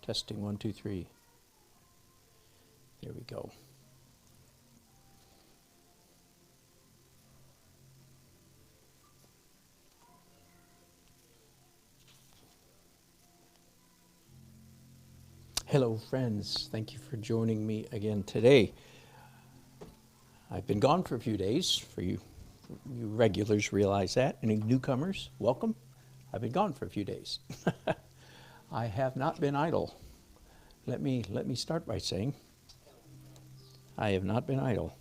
Testing 1, 2, 3. There we go. Hello friends, thank you for joining me again today. I've been gone for a few days. For you regulars realize that. Any newcomers, welcome. I've been gone for a few days. I have not been idle. Let me start by saying I have not been idle.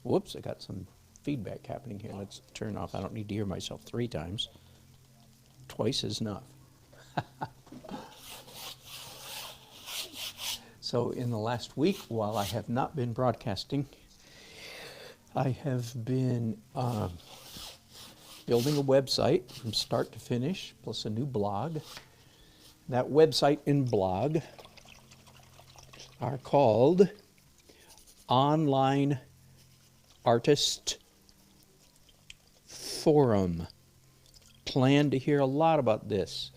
Whoops, I got some feedback happening here. Let's turn off. I don't need to hear myself 3 times. Twice is enough. So in the last week, while I have not been broadcasting, I have been building a website from start to finish, plus a new blog. That website and blog are called Online Artist Forum. Plan to hear a lot about this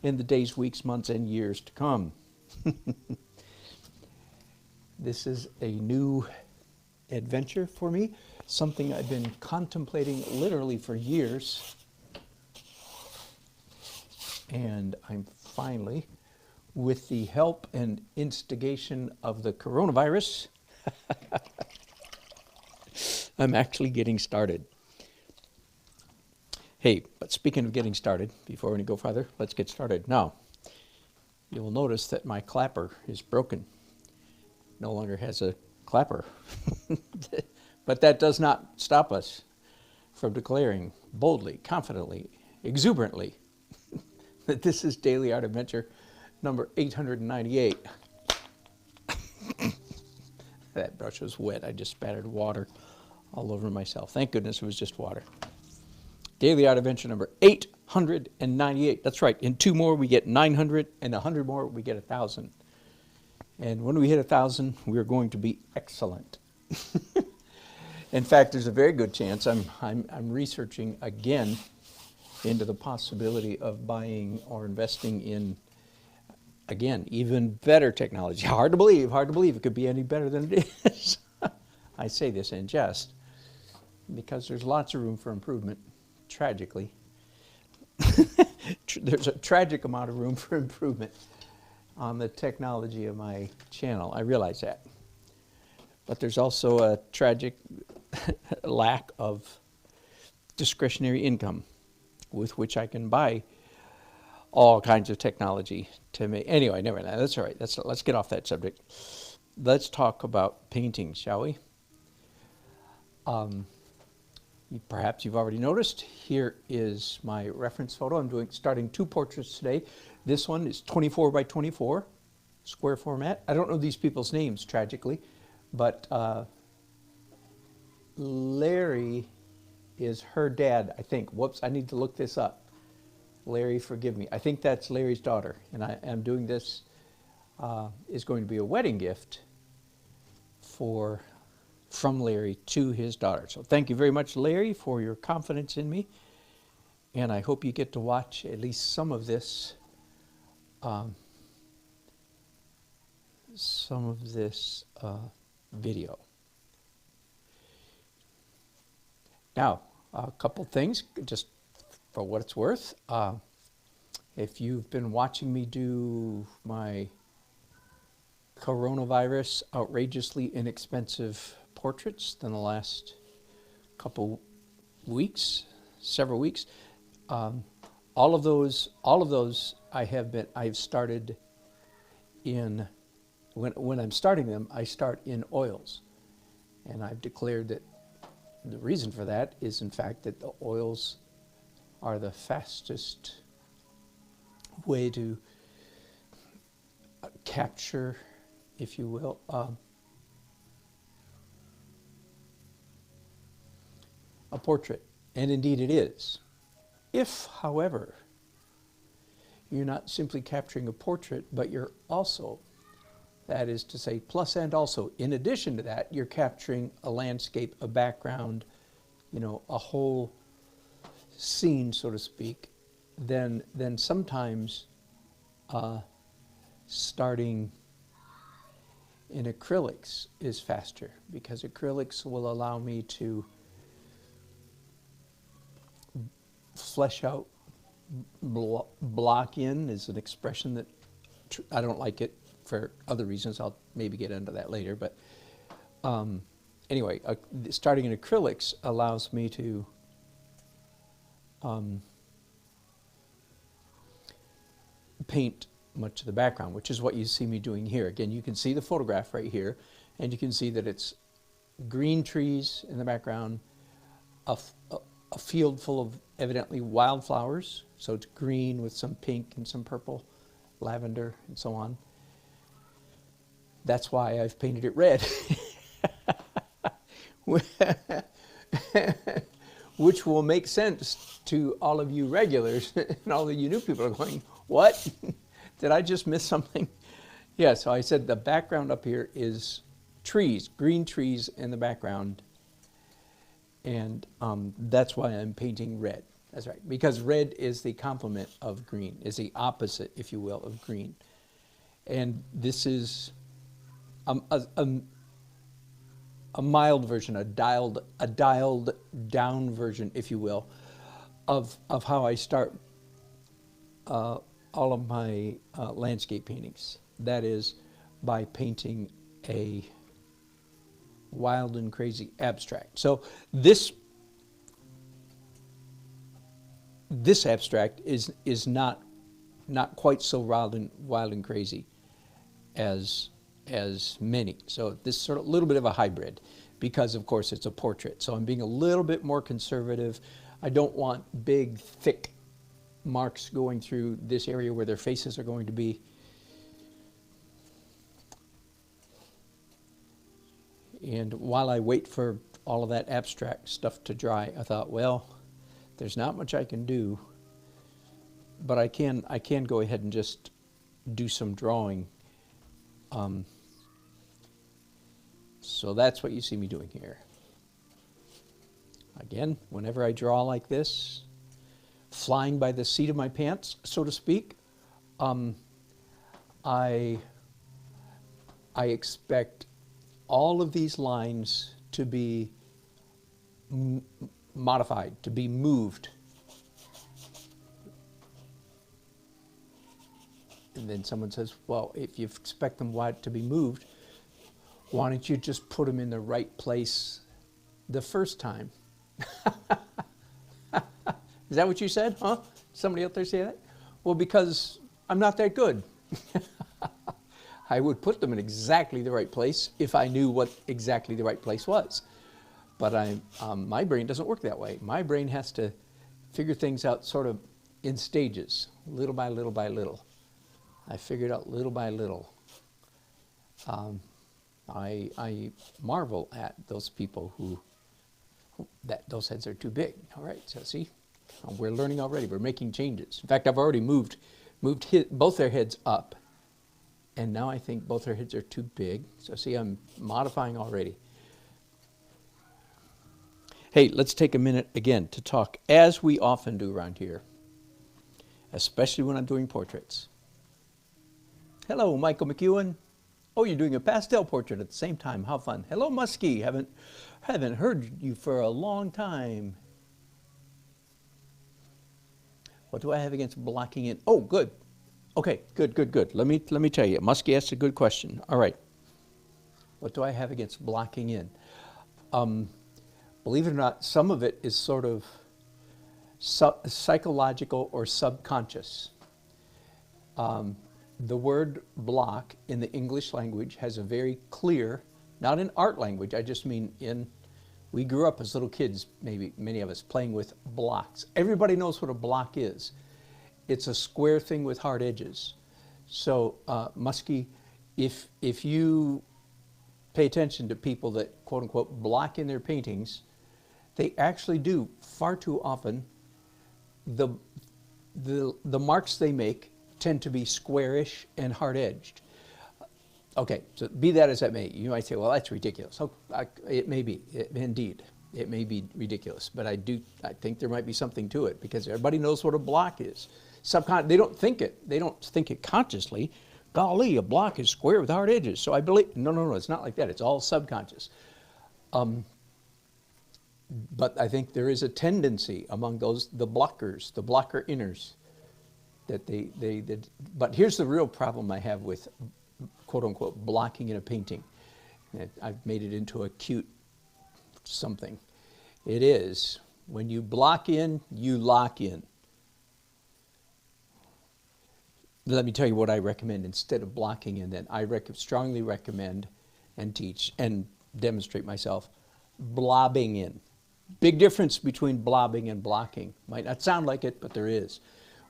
in the days, weeks, months, and years to come. This is a new adventure for me, something I've been contemplating literally for years. And I'm finally, with the help and instigation of the coronavirus, I'm actually getting started. Hey, but speaking of getting started, before we go further, let's get started. Now, you will notice that my clapper is broken. No longer has a clapper. But that does not stop us from declaring boldly, confidently, exuberantly that this is Daily Art Adventure number 898. That brush was wet. I just spattered water all over myself. Thank goodness it was just water. Daily Art Adventure number 898. That's right. In 2 more we get 900, and 100 more we get 1,000. And when we hit 1,000, we're going to be excellent. In fact, there's a very good chance I'm researching again into the possibility of buying or investing in, again, even better technology. Hard to believe it could be any better than it is. I say this in jest because there's lots of room for improvement, tragically. There's a tragic amount of room for improvement on the technology of my channel. I realize that. But there's also a tragic lack of discretionary income with which I can buy all kinds of technology to make. Anyway, never mind. That's all right. Let's get off that subject. Let's talk about painting, shall we? Perhaps you've already noticed, here is my reference photo. I'm starting 2 portraits today. This one is 24 by 24, square format. I don't know these people's names, tragically, but Larry is her dad, I think. Whoops, I need to look this up. Larry, forgive me. I think that's Larry's daughter, and I am doing this, is going to be a wedding gift from Larry to his daughter. So thank you very much, Larry, for your confidence in me, and I hope you get to watch at least some of this video. Now, a couple things, just for what it's worth. If you've been watching me do my coronavirus outrageously inexpensive portraits in the last couple weeks, several weeks, all of those I've started in, when I'm starting them, I start in oils. And I've declared that the reason for that is, in fact, that the oils are the fastest way to capture, if you will, a portrait. And indeed it is. If, however, you're not simply capturing a portrait, but you're also, that is to say, plus and also, in addition to that, you're capturing a landscape, a background, a whole scene, so to speak, then sometimes starting in acrylics is faster, because acrylics will allow me to flesh out. Block in is an expression that I don't like it for other reasons. I'll maybe get into that later. But anyway, starting in acrylics allows me to paint much of the background, which is what you see me doing here. Again, you can see the photograph right here, and you can see that it's green trees in the background, a field full of evidently wildflowers, so it's green with some pink and some purple, lavender, and so on. That's why I've painted it red. Which will make sense to all of you regulars, and all of you new people are going, what? Did I just miss something? Yeah, so I said the background up here is trees, green trees in the background, and that's why I'm painting red. That's right, because red is the complement of green, is the opposite, if you will, of green. And this is a mild version, a dialed down version, if you will, of how I start all of my landscape paintings. That is by painting a wild and crazy abstract. So this abstract is not quite so wild and crazy as many. So this is sort of a little bit of a hybrid, because of course it's a portrait. So I'm being a little bit more conservative. I don't want big, thick marks going through this area where their faces are going to be. And while I wait for all of that abstract stuff to dry, I thought, well, there's not much I can do, but I can go ahead and just do some drawing. So that's what you see me doing here. Again, whenever I draw like this, flying by the seat of my pants, so to speak, I expect all of these lines to be modified, to be moved. And then someone says, well, if you expect them to be moved, why don't you just put them in the right place the first time? Is that what you said? Huh? Somebody out there say that? Well, because I'm not that good. I would put them in exactly the right place if I knew what exactly the right place was. But my brain doesn't work that way. My brain has to figure things out sort of in stages, little by little by little. I figured out little by little. I marvel at those people who those heads are too big. All right, so see, we're learning already. We're making changes. In fact, I've already moved both their heads up, and now I think both their heads are too big. So see, I'm modifying already. Hey, let's take a minute again to talk, as we often do around here, especially when I'm doing portraits. Hello, Michael McEwen. Oh, you're doing a pastel portrait at the same time. How fun. Hello, Muskie. Haven't heard you for a long time. What do I have against blocking in? Oh, good. Okay, good. Let me tell you. Muskie asked a good question. All right. What do I have against blocking in? Believe it or not, some of it is sort of psychological or subconscious. The word block in the English language has a very clear, not in art language, I just mean we grew up as little kids, maybe many of us, playing with blocks. Everybody knows what a block is. It's a square thing with hard edges. So, Muskie, if you pay attention to people that, quote unquote, block in their paintings, they actually do far too often. The marks they make tend to be squarish and hard-edged. Okay, so be that as that may, you might say, well, that's ridiculous. Oh, it may be, indeed, it may be ridiculous, but I think there might be something to it, because everybody knows what a block is. They don't think it consciously, golly, a block is square with hard edges. So I believe, no, it's not like that. It's all subconscious. But I think there is a tendency among the blockers, the blocker inners, that but here's the real problem I have with quote unquote blocking in a painting. I've made it into a cute something. It is, when you block in, you lock in. Let me tell you what I recommend instead of blocking in. Then I strongly recommend and teach and demonstrate myself blobbing in. Big difference between blobbing and blocking. Might not sound like it, but there is.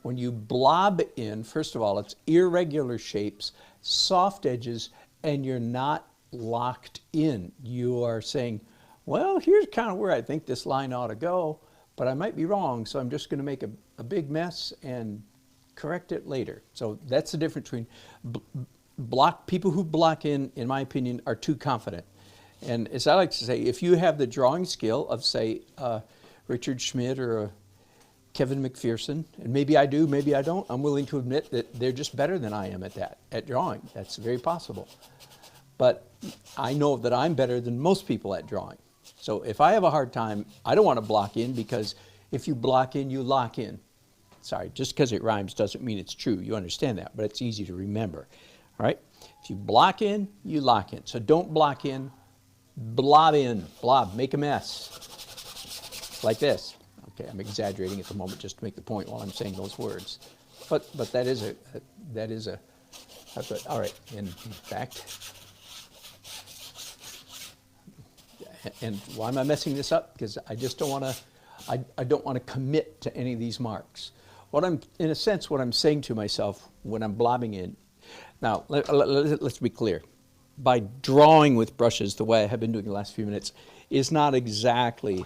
When you blob in, first of all, it's irregular shapes, soft edges, and you're not locked in. You are saying, well, here's kind of where I think this line ought to go, but I might be wrong, so I'm just going to make a big mess and correct it later. So that's the difference between people who block in my opinion, are too confident. And as I like to say, if you have the drawing skill of, say, Richard Schmidt or Kevin McPherson, and maybe I do, maybe I don't, I'm willing to admit that they're just better than I am at drawing. That's very possible. But I know that I'm better than most people at drawing. So if I have a hard time, I don't want to block in, because if you block in, you lock in. Sorry, just because it rhymes doesn't mean it's true. You understand that, but it's easy to remember. All right? If you block in, you lock in. So don't block in. Blob in, blob, make a mess, like this. Okay, I'm exaggerating at the moment just to make the point while I'm saying those words. But that is a all right, in fact, and why am I messing this up? Because I just don't want to, I don't want to commit to any of these marks. In a sense, what I'm saying to myself when I'm blobbing in, now let's be clear. By drawing with brushes the way I have been doing the last few minutes is not exactly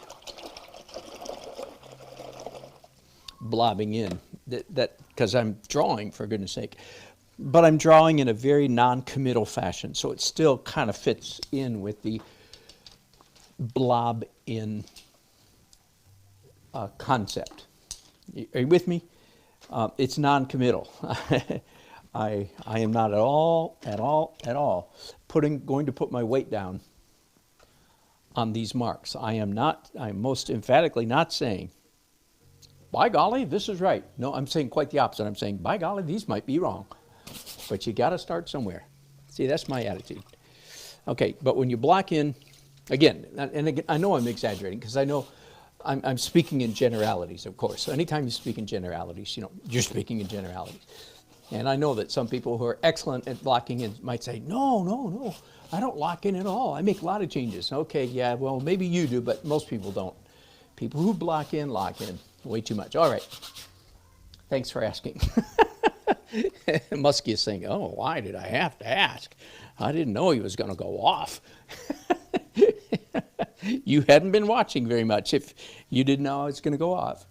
blobbing in, because I'm drawing, for goodness sake, but I'm drawing in a very non-committal fashion, so it still kind of fits in with the blob in concept. Are you with me? It's non-committal. I am not at all going to put my weight down on these marks. I'm most emphatically not saying, by golly, this is right. No, I'm saying quite the opposite. I'm saying, by golly, these might be wrong. But you got to start somewhere. See, that's my attitude. Okay, but when you block in, again, I know I'm exaggerating, because I know I'm speaking in generalities, of course. So anytime you speak in generalities, you're speaking in generalities. And I know that some people who are excellent at blocking in might say, no, I don't lock in at all. I make a lot of changes. Okay, yeah, well, maybe you do, but most people don't. People who block in, lock in way too much. All right. Thanks for asking. Muskie is saying, oh, why did I have to ask? I didn't know he was going to go off. You hadn't been watching very much if you didn't know I was going to go off.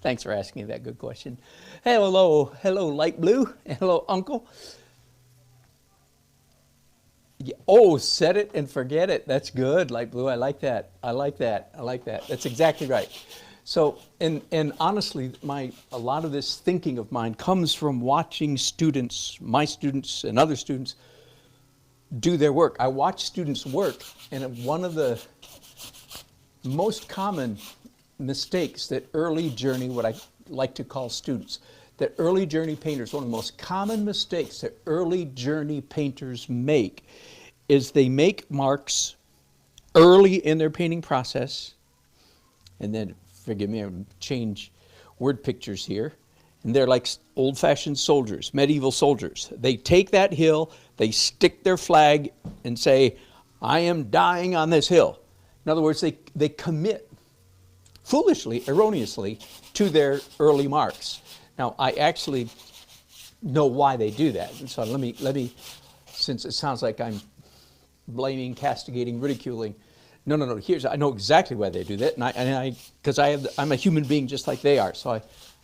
Thanks for asking that good question. Hello, light blue. Hello, uncle. Yeah, oh, set it and forget it. That's good, light blue. I like that. That's exactly right. So, and honestly, a lot of this thinking of mine comes from watching students, my students and other students, do their work. I watch students work, and one of the most common mistakes that early journey, what I like to call students, that early journey painters, one of the most common mistakes that early journey painters make is they make marks early in their painting process, and then, forgive me, I'm change word pictures here, and they're like old-fashioned soldiers, medieval soldiers. They take that hill, they stick their flag and say, I am dying on this hill. In other words, they commit foolishly, erroneously, to their early marks. Now, I actually know why they do that. And so let me, since it sounds like I'm blaming, castigating, ridiculing, no, I know exactly why they do that, because I'm a human being just like they are, so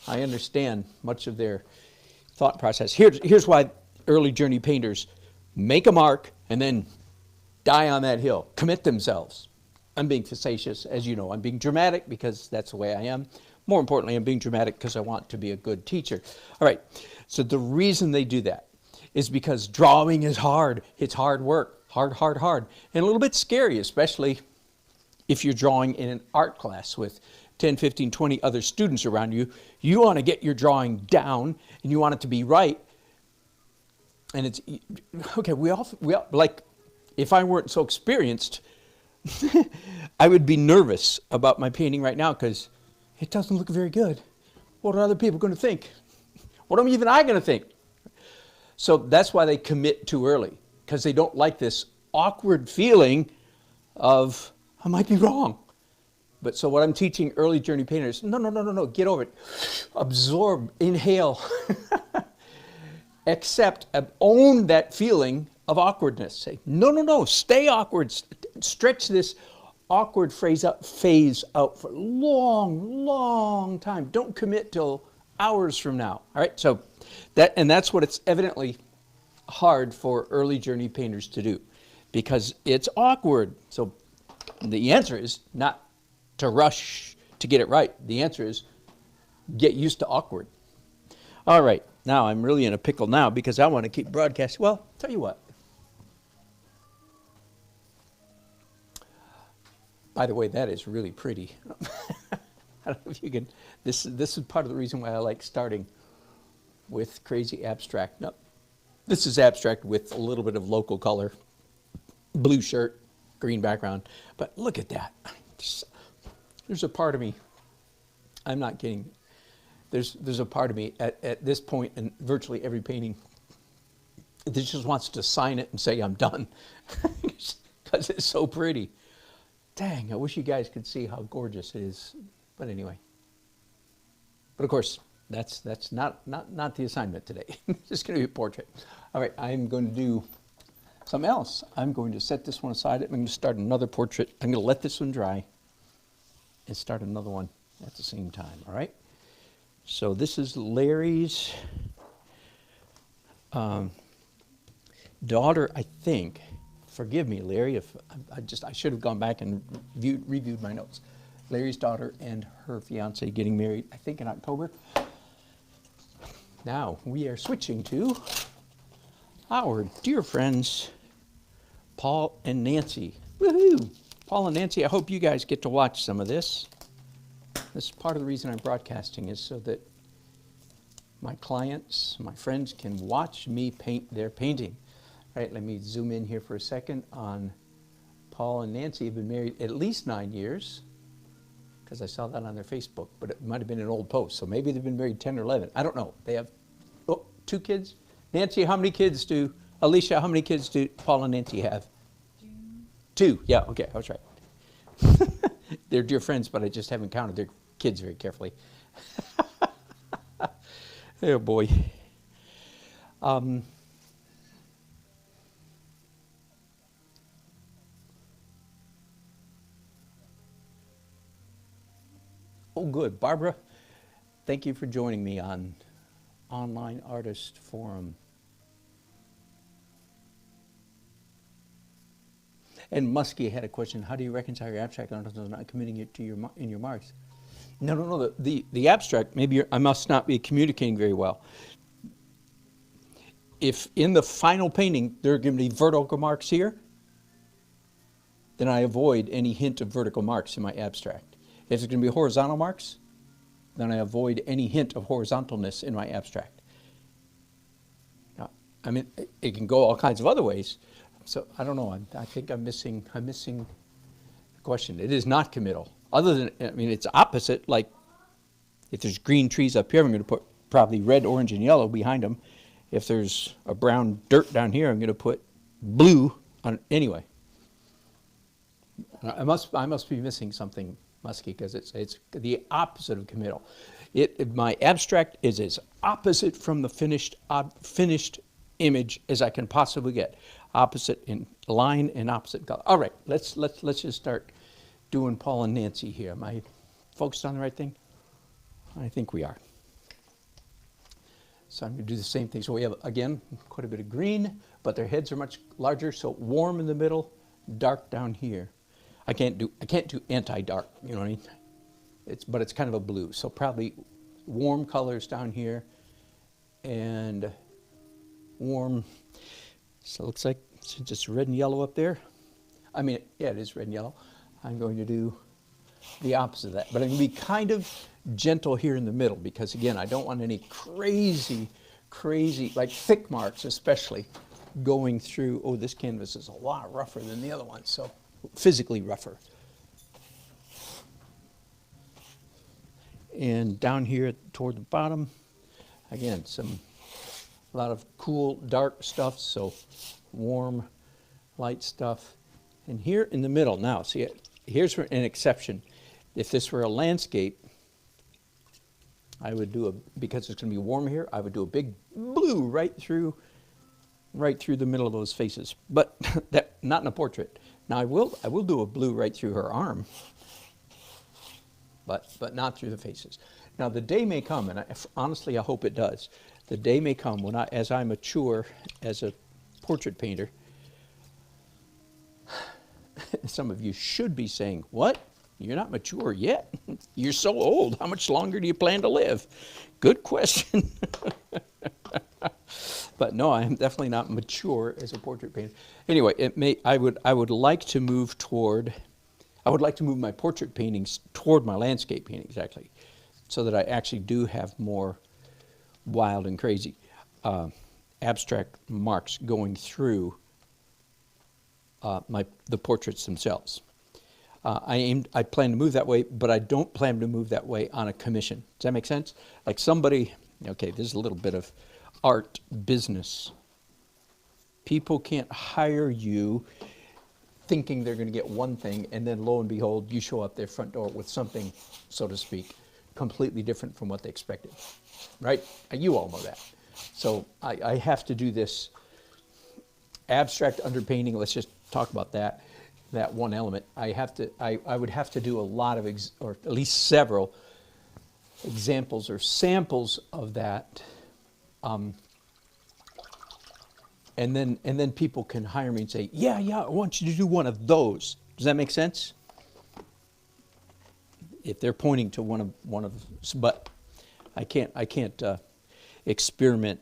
I understand much of their thought process. Here's why early journey painters make a mark and then die on that hill, commit themselves. I'm being facetious, as you know. I'm being dramatic because that's the way I am. More importantly, I'm being dramatic because I want to be a good teacher. All right, so the reason they do that is because drawing is hard. It's hard work, hard, hard, hard, and a little bit scary, especially if you're drawing in an art class with 10, 15, 20 other students around you. You want to get your drawing down, and you want it to be right. And it's, okay, we all like, if I weren't so experienced, I would be nervous about my painting right now because it doesn't look very good. What are other people going to think? What am even I going to think? So that's why they commit too early, because they don't like this awkward feeling of, I might be wrong. But so what I'm teaching early journey painters, no, get over it. Absorb, inhale, accept, own that feeling of awkwardness. Say, no, stay awkward. Stretch this awkward phase out for a long, long time. Don't commit till hours from now. All right, so that's what it's evidently hard for early journey painters to do, because it's awkward. So the answer is not to rush to get it right. The answer is get used to awkward. All right, now I'm really in a pickle now because I want to keep broadcasting. Well, tell you what. By the way, that is really pretty. I don't know if you can, this is part of the reason why I like starting with crazy abstract. No, this is abstract with a little bit of local color. Blue shirt, green background. But look at that. There's a part of me, I'm not kidding, there's a part of me at this point in virtually every painting that just wants to sign it and say I'm done because it's so pretty. Dang, I wish you guys could see how gorgeous it is. But anyway. But of course, that's not the assignment today. It's just going to be a portrait. All right, I'm going to do something else. I'm going to set this one aside. I'm going to start another portrait. I'm going to let this one dry and start another one at the same time, all right? So this is Larry's daughter, I think. Forgive me, Larry, if I should have gone back and reviewed my notes. Larry's daughter and her fiance getting married, I think in October. Now we are switching to our dear friends, Paul and Nancy. Woohoo! Paul and Nancy, I hope you guys get to watch some of this. This is part of the reason I'm broadcasting, is so that my clients, my friends can watch me paint their painting. All right, let me zoom in here for a second on Paul and Nancy. Have been married at least 9 years, because I saw that on their Facebook, but it might have been an old post, so maybe they've been married 10 or 11. I don't know. They have 2 kids. Nancy, how many kids do, Alicia, how many kids do Paul and Nancy have? 2. Yeah, okay, I was right. They're dear friends, but I just haven't counted their kids very carefully. Oh boy. Oh, good. Barbara, thank you for joining me on Online Artist Forum. And Muskie had a question. How do you reconcile your abstract artist not committing it to in your marks? No. The abstract, maybe I must not be communicating very well. If in the final painting there are going to be vertical marks here, then I avoid any hint of vertical marks in my abstract. If there's going to be horizontal marks, then I avoid any hint of horizontalness in my abstract. Now, I mean, it can go all kinds of other ways. So I don't know. I think I'm missing the question. It is not committal. Other than, I mean, it's opposite. Like if there's green trees up here, I'm going to put probably red, orange, and yellow behind them. If there's a brown dirt down here, I'm going to put blue on. Anyway, I must be missing something, Muskie, because it's the opposite of committal. My abstract is as opposite from the finished image as I can possibly get. Opposite in line and opposite color. All right, let's just start doing Paul and Nancy here. Am I focused on the right thing? I think we are. So I'm going to do the same thing. So we have, again, quite a bit of green, but their heads are much larger, so warm in the middle, dark down here. I can't do anti-dark, you know what I mean? But it's kind of a blue, so probably warm colors down here and warm. So it looks like, since it's red and yellow up there, I mean, yeah, it is red and yellow. I'm going to do the opposite of that. But I'm going to be kind of gentle here in the middle because, again, I don't want any crazy, like thick marks especially, going through. Oh, this canvas is a lot rougher than the other one, so physically rougher. And down here toward the bottom, again, a lot of cool, dark stuff, so warm, light stuff. And here in the middle, now, see, here's an exception. If this were a landscape, I would do because it's going to be warm here, I would do a big blue right through the middle of those faces. But that, not in a portrait. Now I will do a blue right through her arm, but not through the faces. Now the day may come, and honestly I hope it does. The day may come when as I mature as a portrait painter. Some of you should be saying, "What? You're not mature yet? You're so old. How much longer do you plan to live?" Good question. But no, I am definitely not mature as a portrait painter. Anyway, I would like to move my portrait paintings toward my landscape paintings, actually, so that I actually do have more wild and crazy abstract marks going through the portraits themselves. I plan to move that way, but I don't plan to move that way on a commission. Does that make sense? Like somebody, okay, this is a little bit of art business. People can't hire you thinking they're going to get one thing, and then lo and behold, you show up their front door with something, so to speak, completely different from what they expected, right? You all know that. So I have to do this abstract underpainting. Let's just talk about that one element. I would have to do a lot of, or at least several examples or samples of that, and then people can hire me and say, yeah, I want you to do one of those. Does that make sense? If they're pointing to one of, but I can't experiment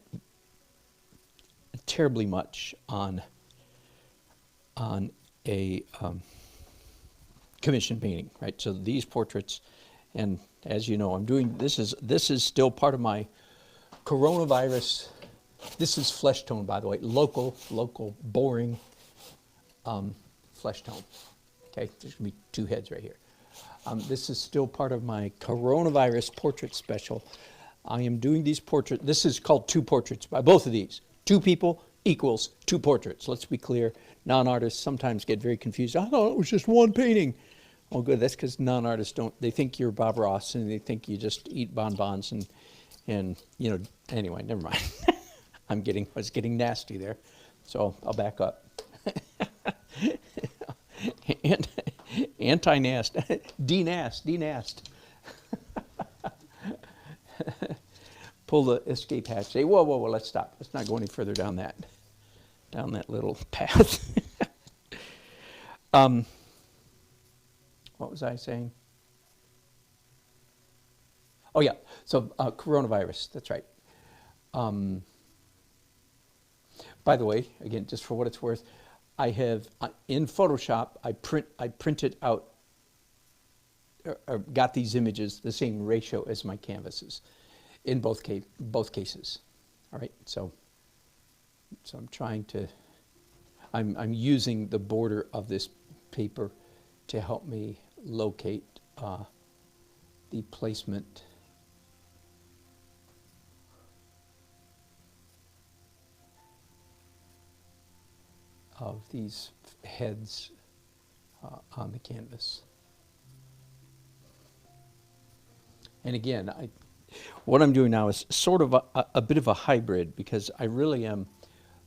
terribly much on a commission painting, right? So these portraits, and as you know, I'm doing this is still part of my coronavirus. This is flesh tone, by the way, local, boring flesh tone. Okay, there's gonna be two heads right here. This is still part of my coronavirus portrait special. I am doing these portraits. This is called two portraits by both of these. Two people equals two portraits. Let's be clear. Non-artists sometimes get very confused. I thought it was just one painting. Oh, good. That's because non-artists they think you're Bob Ross and they think you just eat bonbons and you know. Anyway, never mind. I was getting nasty there, so I'll back up. And anti-nast, denast. Pull the escape hatch. Say, whoa, let's stop. Let's not go any further down that little path. What was I saying? Oh yeah, so coronavirus, that's right. By the way, again, just for what it's worth, I have, in Photoshop, I printed out, or got these images the same ratio as my canvases in both cases. All right, so I'm trying to, I'm using the border of this paper to help me locate the placement of these heads on the canvas. And again, what I'm doing now is sort of a bit of a hybrid, because I really am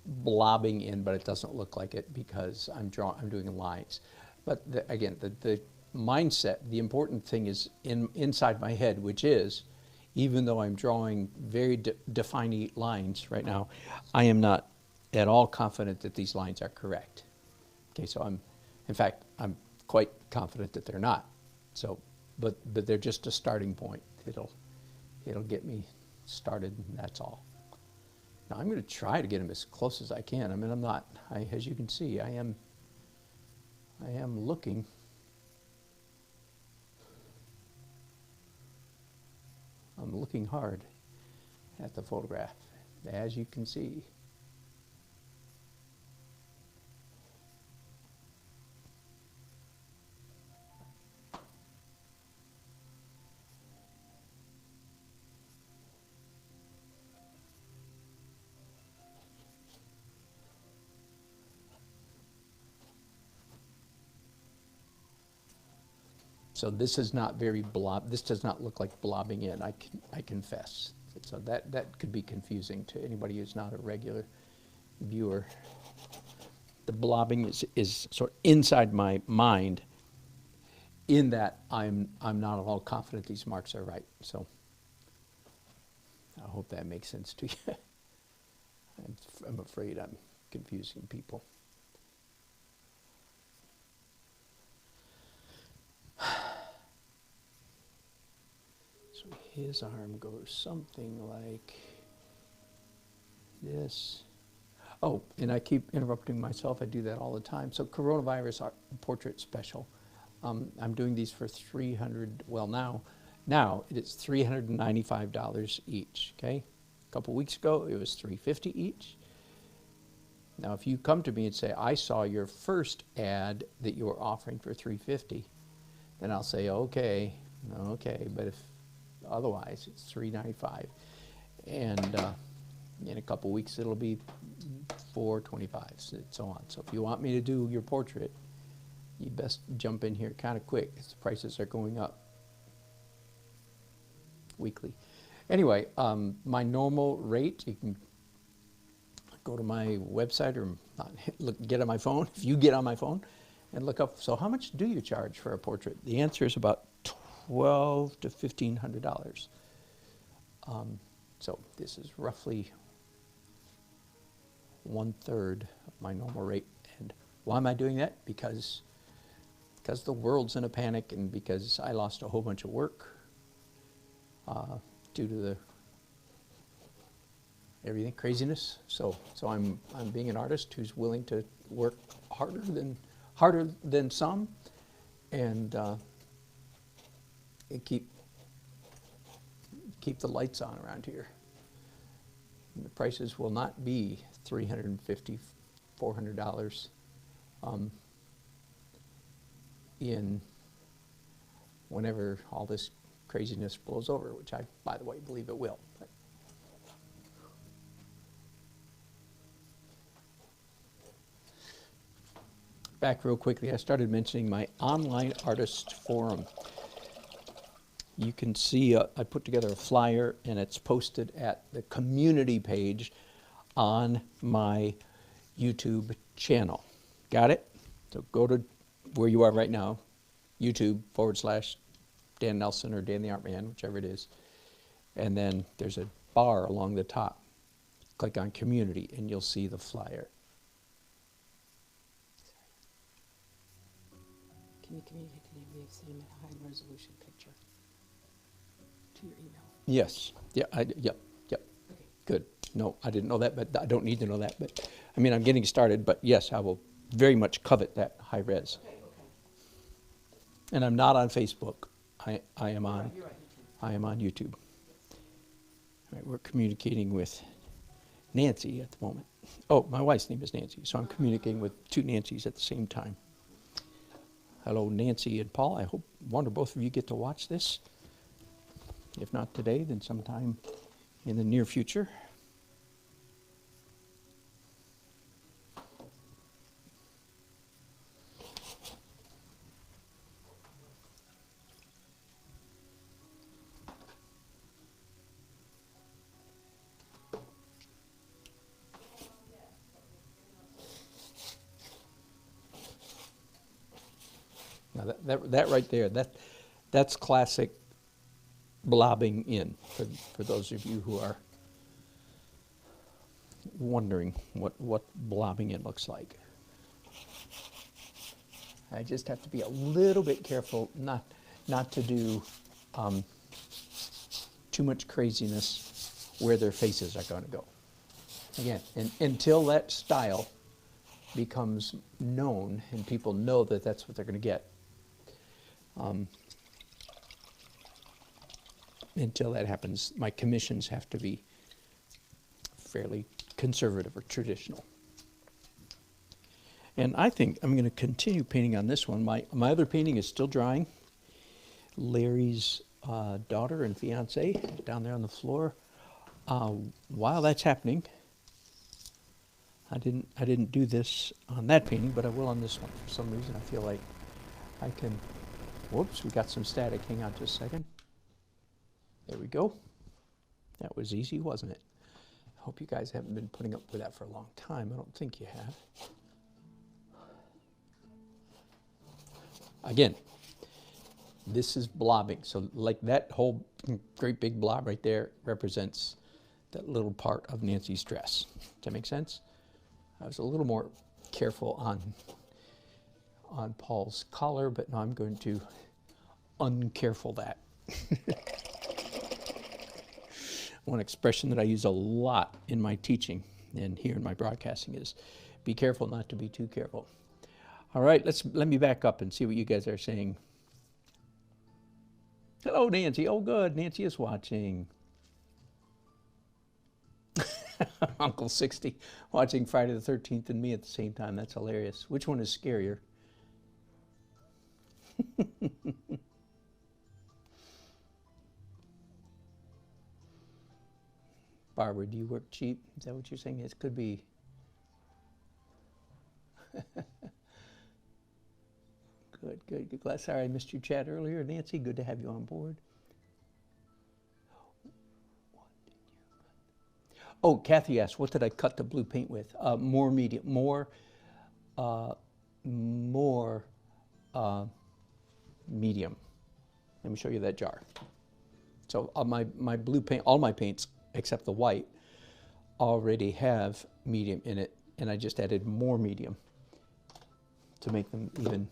blobbing in, but it doesn't look like it because I'm doing lines. But again, the mindset, the important thing is inside my head, which is, even though I'm drawing very defined lines right now, I am not at all confident that these lines are correct. Okay, so in fact, I'm quite confident that they're not. So, but they're just a starting point. It'll get me started, and that's all. Now I'm going to try to get them as close as I can. I mean, I'm not, as you can see, I am looking. I'm looking hard at the photograph, as you can see. So this is not very this does not look like blobbing in, I confess. So that could be confusing to anybody who's not a regular viewer. The blobbing is sort of inside my mind, in that I'm not at all confident these marks are right. So I hope that makes sense to you. I'm afraid I'm confusing people. So his arm goes something like this. Oh, and I keep interrupting myself. I do that all the time. So coronavirus art, portrait special. I'm doing these for $300. Well, now it's $395 each. Okay, a couple weeks ago it was $350 each. Now, if you come to me and say, I saw your first ad that you were offering for $350, then I'll say, okay, but if otherwise, it's $395, and in a couple weeks it'll be $425, and so on. So if you want me to do your portrait, you best jump in here kind of quick, because the prices are going up weekly. Anyway, my normal rate, you can go to my website or get on my phone, if you get on my phone, and look up, so how much do you charge for a portrait? The answer is about $1,200 to $1,500. So this is roughly 1/3 of my normal rate. And why am I doing that? Because the world's in a panic, and because I lost a whole bunch of work due to the everything craziness. So I'm being an artist who's willing to work harder than some, and keep the lights on around here. And the prices will not be $350, $400 in whenever all this craziness blows over, which I, by the way, believe it will. Back real quickly, I started mentioning my online artist forum. You can see I put together a flyer, and it's posted at the community page on my YouTube channel. Got it? So go to where you are right now, YouTube/Dan Nelson or Dan the Art Man, whichever it is. And then there's a bar along the top. Click on community and you'll see the flyer. Can you communicate to me if send him a high resolution picture to your email? Yes. Yeah. Yep. Okay. Good. No, I didn't know that, but I don't need to know that. But I mean, I'm getting started. But yes, I will very much covet that high res. Okay. And I'm not on Facebook. I am on. You're right. I am on YouTube. All right, we're communicating with Nancy at the moment. Oh, my wife's name is Nancy, so I'm communicating with two Nancys at the same time. Hello, Nancy and Paul. I wonder both of you get to watch this. If not today, then sometime in the near future. Now that right there, that's classic blobbing in, for those of you who are wondering what blobbing in looks like. I just have to be a little bit careful not to do too much craziness where their faces are going to go. Again, and until that style becomes known and people know that that's what they're going to get, until that happens, my commissions have to be fairly conservative or traditional. And I think I'm going to continue painting on this one. My other painting is still drying. Larry's daughter and fiance down there on the floor. While that's happening, I didn't do this on that painting, but I will on this one. For some reason, I feel like I can. Whoops, we got some static. Hang on just a second. There we go. That was easy, wasn't it? I hope you guys haven't been putting up with that for a long time. I don't think you have. Again, this is blobbing. So like that whole great big blob right there represents that little part of Nancy's dress. Does that make sense? I was a little more careful on Paul's collar, but now I'm going to uncareful that. One expression that I use a lot in my teaching and here in my broadcasting is be careful not to be too careful. All right, let me back up and see what you guys are saying. Hello, Nancy. Oh, good. Nancy is watching. Uncle 60 watching Friday the 13th and me at the same time. That's hilarious. Which one is scarier? Barbara, do you work cheap? Is that what you're saying? It could be. Good. Glad. Sorry I missed your chat earlier. Nancy, good to have you on board. Oh, Kathy asked, what did I cut the blue paint with? More medium, more medium. Let me show you that jar. So my blue paint, all my paints except the white already have medium in it, and I just added more medium to make them even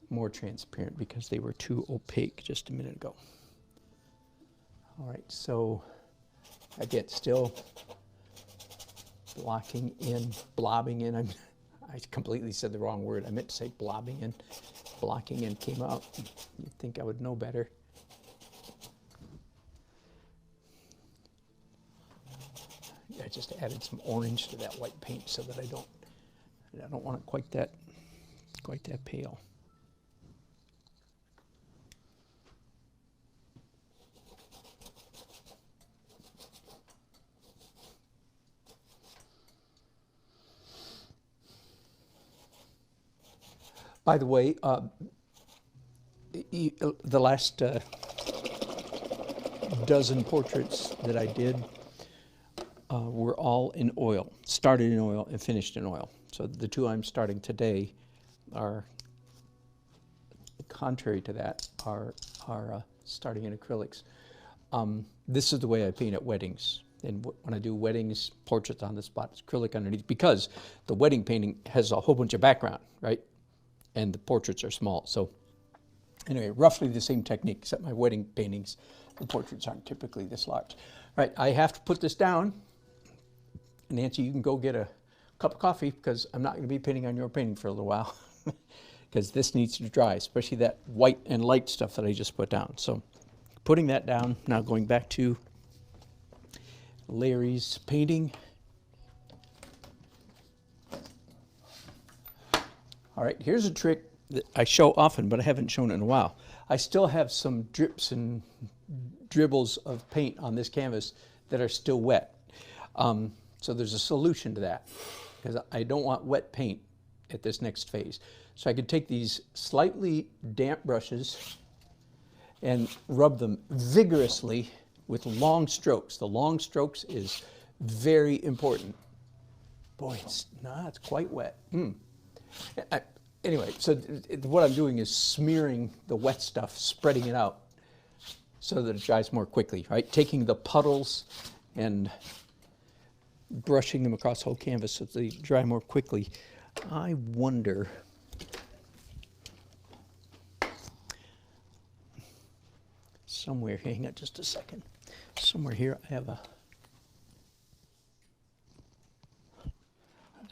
more transparent because they were too opaque just a minute ago. All right, so again, still blobbing in. I completely said the wrong word. I meant to say blobbing in. Blocking in came out. You'd think I would know better. I just added some orange to that white paint so that I don't want it quite that pale. By the way, the last dozen portraits that I did were all in oil, started in oil and finished in oil. So the two I'm starting today are, contrary to that, are starting in acrylics. This is the way I paint at weddings. And when I do weddings, portraits on the spot, it's acrylic underneath, because the wedding painting has a whole bunch of background, right? And the portraits are small. So anyway, roughly the same technique, except my wedding paintings, the portraits aren't typically this large. All right, I have to put this down. Nancy, you can go get a cup of coffee, because I'm not going to be painting on your painting for a little while, because this needs to dry, especially that white and light stuff that I just put down. So putting that down, now going back to Larry's painting. All right, here's a trick that I show often, but I haven't shown it in a while. I still have some drips and dribbles of paint on this canvas that are still wet. So there's a solution to that, because I don't want wet paint at this next phase. So I could take these slightly damp brushes and rub them vigorously with long strokes. The long strokes is very important. Boy, it's quite wet. Anyway, so what I'm doing is smearing the wet stuff, spreading it out so that it dries more quickly, right? Taking the puddles and brushing them across the whole canvas so that they dry more quickly. I wonder, somewhere, hang on just a second, somewhere here I have a,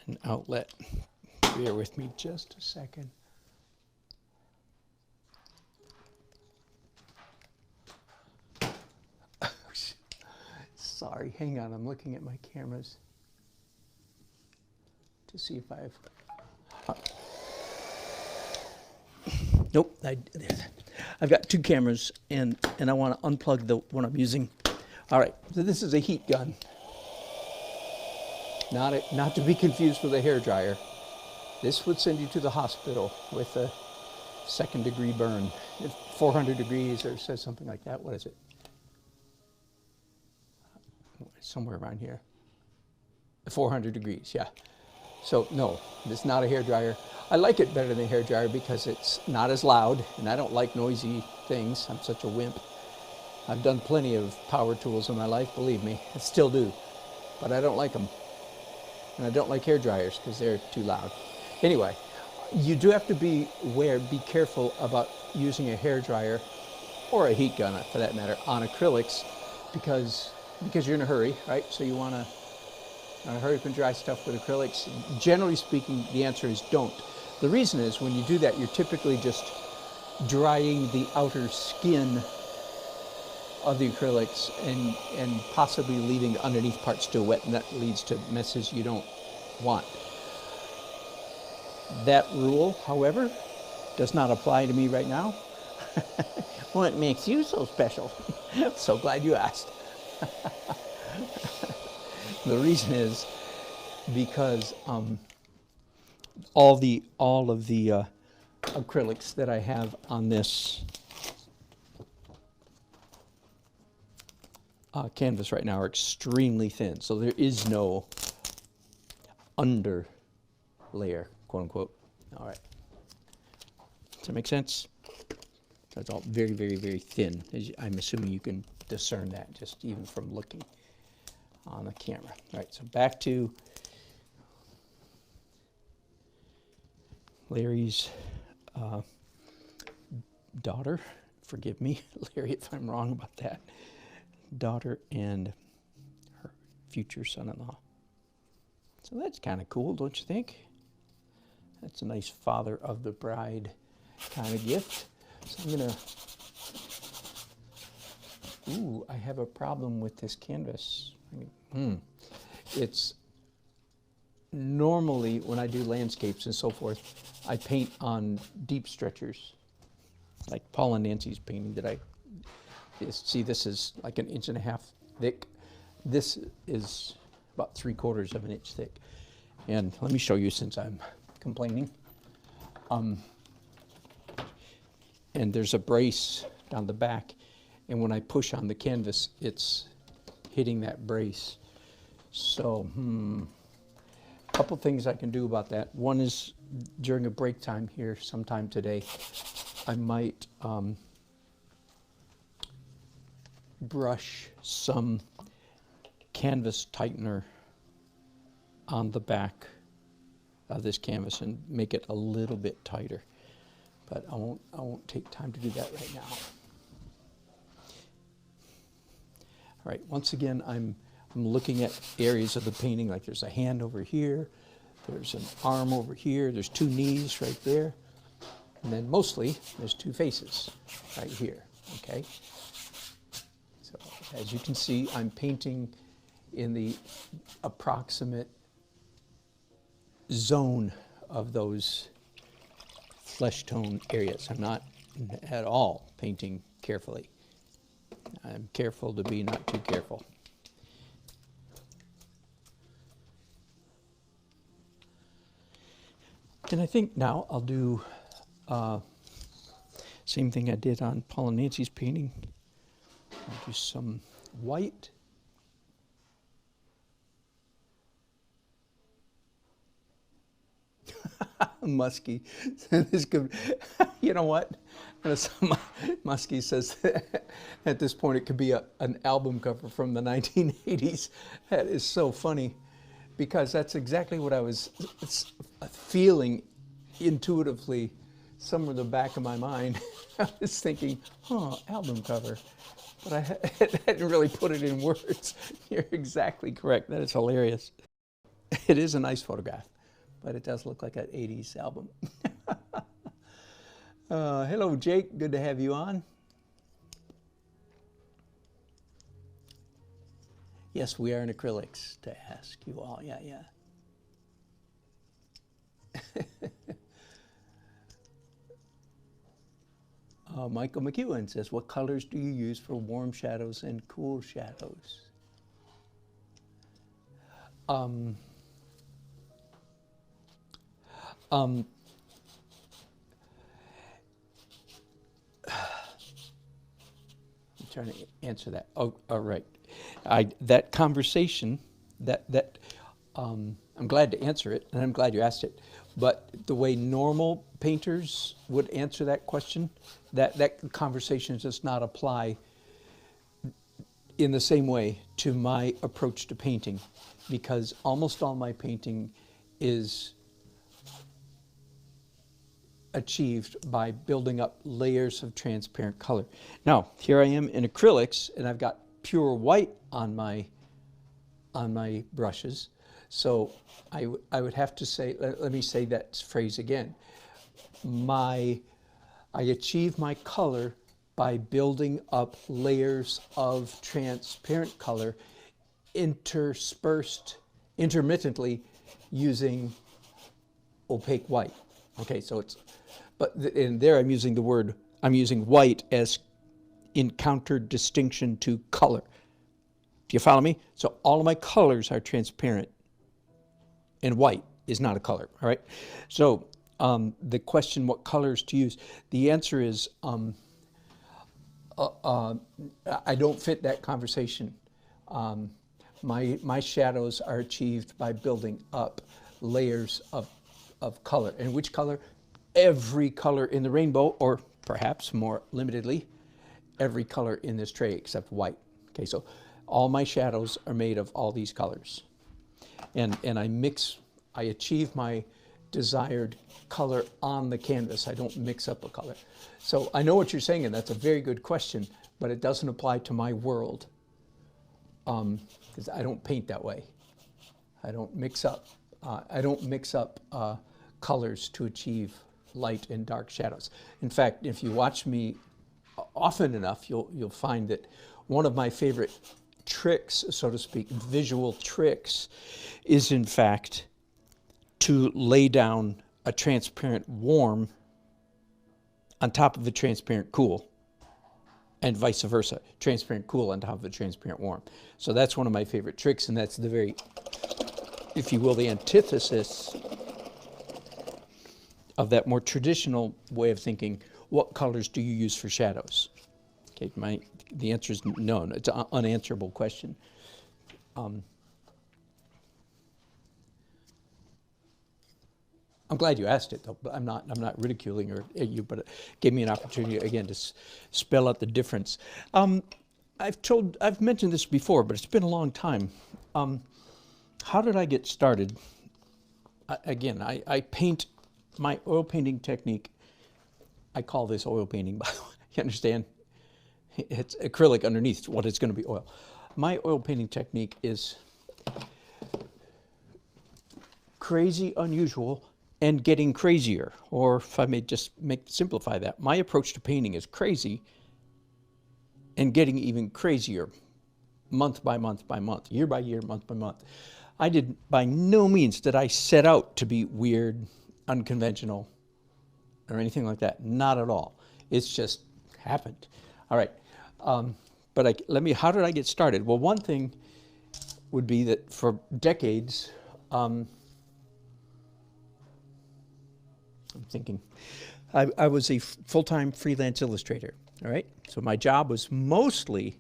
an outlet. Bear with me just a second. Sorry, hang on, I'm looking at my cameras to see if nope, I've got two cameras and I want to unplug the one I'm using. All right, so this is a heat gun. Not to be confused with a hairdryer. This would send you to the hospital with a second-degree burn. It's 400 degrees, or it says something like that. What is it? Somewhere around here. 400 degrees, yeah. So no, this is not a hairdryer. I like it better than a hairdryer because it's not as loud, and I don't like noisy things. I'm such a wimp. I've done plenty of power tools in my life, believe me. I still do, but I don't like them. And I don't like hairdryers because they're too loud. Anyway, you do have to be careful about using a hairdryer or a heat gun, for that matter, on acrylics because you're in a hurry, right? So you want to hurry up and dry stuff with acrylics. Generally speaking, the answer is don't. The reason is when you do that, you're typically just drying the outer skin of the acrylics and possibly leaving the underneath part still wet, and that leads to messes you don't want. That rule, however, does not apply to me right now. What makes you so special? So glad you asked. The reason is because all of the acrylics that I have on this canvas right now are extremely thin, so there is no under layer, quote unquote. All right, does that make sense? So it's all very, very, very thin. I'm assuming you can discern that just even from looking on the camera. All right, so back to Larry's daughter. Forgive me, Larry, if I'm wrong about that. Daughter and her future son-in-law. So that's kind of cool, don't you think? That's a nice father of the bride kind of gift. So I'm gonna, ooh, I have a problem with this canvas. It's normally when I do landscapes and so forth, I paint on deep stretchers, like Paul and Nancy's painting that see, this is like 1.5 inches thick. This is about 3/4 of an inch thick. And let me show you since I'm complaining. And there's a brace down the back, and when I push on the canvas, it's hitting that brace. So, a couple things I can do about that. One is during a break time here sometime today, I might brush some canvas tightener on the back of this canvas and make it a little bit tighter. But I won't take time to do that right now. All right, once again, I'm looking at areas of the painting, like there's a hand over here, there's an arm over here, there's 2 knees right there, and then mostly there's 2 faces right here, okay? So as you can see, I'm painting in the approximate zone of those flesh tone areas. I'm not at all painting carefully. I'm careful to be not too careful. And I think now I'll do same thing I did on Paul and Nancy's painting. I'll do some white. Muskie. This could, you know what? Muskie says at this point it could be an album cover from the 1980s. That is so funny because that's exactly what I was feeling intuitively somewhere in the back of my mind. I was thinking, album cover. But I hadn't really put it in words. You're exactly correct. That is hilarious. It is a nice photograph. but it does look like an 80s album. Hello, Jake. Good to have you on. Yes, we are in acrylics, to ask you all. Yeah, yeah. Michael McEwen says, what colors do you use for warm shadows and cool shadows? I'm trying to answer that. Oh, all right. That conversation, I'm glad to answer it, and I'm glad you asked it. But the way normal painters would answer that question, that conversation does not apply in the same way to my approach to painting, because almost all my painting is achieved by building up layers of transparent color. Now, here I am in acrylics, and I've got pure white on my brushes. So I would have to say, let me say that phrase again. I achieve my color by building up layers of transparent color interspersed intermittently using opaque white. Okay, so it's, and there I'm using the word, I'm using white as in counter-distinction to color. Do you follow me? So all of my colors are transparent, and white is not a color, all right? So the question, what colors to use, the answer is, I don't fit that conversation. My shadows are achieved by building up layers of color. And which color? Every color in the rainbow, or perhaps more limitedly, every color in this tray except white. Okay, so all my shadows are made of all these colors. And I achieve my desired color on the canvas. I don't mix up a color. So I know what you're saying, and that's a very good question, but it doesn't apply to my world, because I don't paint that way. I don't mix up. Colors to achieve light and dark shadows. In fact, if you watch me often enough, you'll find that one of my favorite tricks, so to speak, visual tricks, is in fact to lay down a transparent warm on top of a transparent cool, and vice versa, transparent cool on top of a transparent warm. So that's one of my favorite tricks, and that's the very, if you will, the antithesis of that more traditional way of thinking. What colors do you use for shadows? Okay, the answer is no. It's an unanswerable question. I'm glad you asked it, though. But I'm not ridiculing you, but it gave me an opportunity again to spell out the difference. I've mentioned this before, but it's been a long time. How did I get started? I paint. My oil painting technique, I call this oil painting, by the way. You understand? It's acrylic underneath what is going to be oil. My oil painting technique is crazy, unusual, and getting crazier. Or if I may just simplify that, my approach to painting is crazy and getting even crazier, month by month by month, year by year, month by month. By no means did I set out to be weird, unconventional, or anything like that. Not at all. It's just happened. All right. How did I get started? Well, one thing would be that for decades, I'm thinking, I was a full-time freelance illustrator. All right. So my job was mostly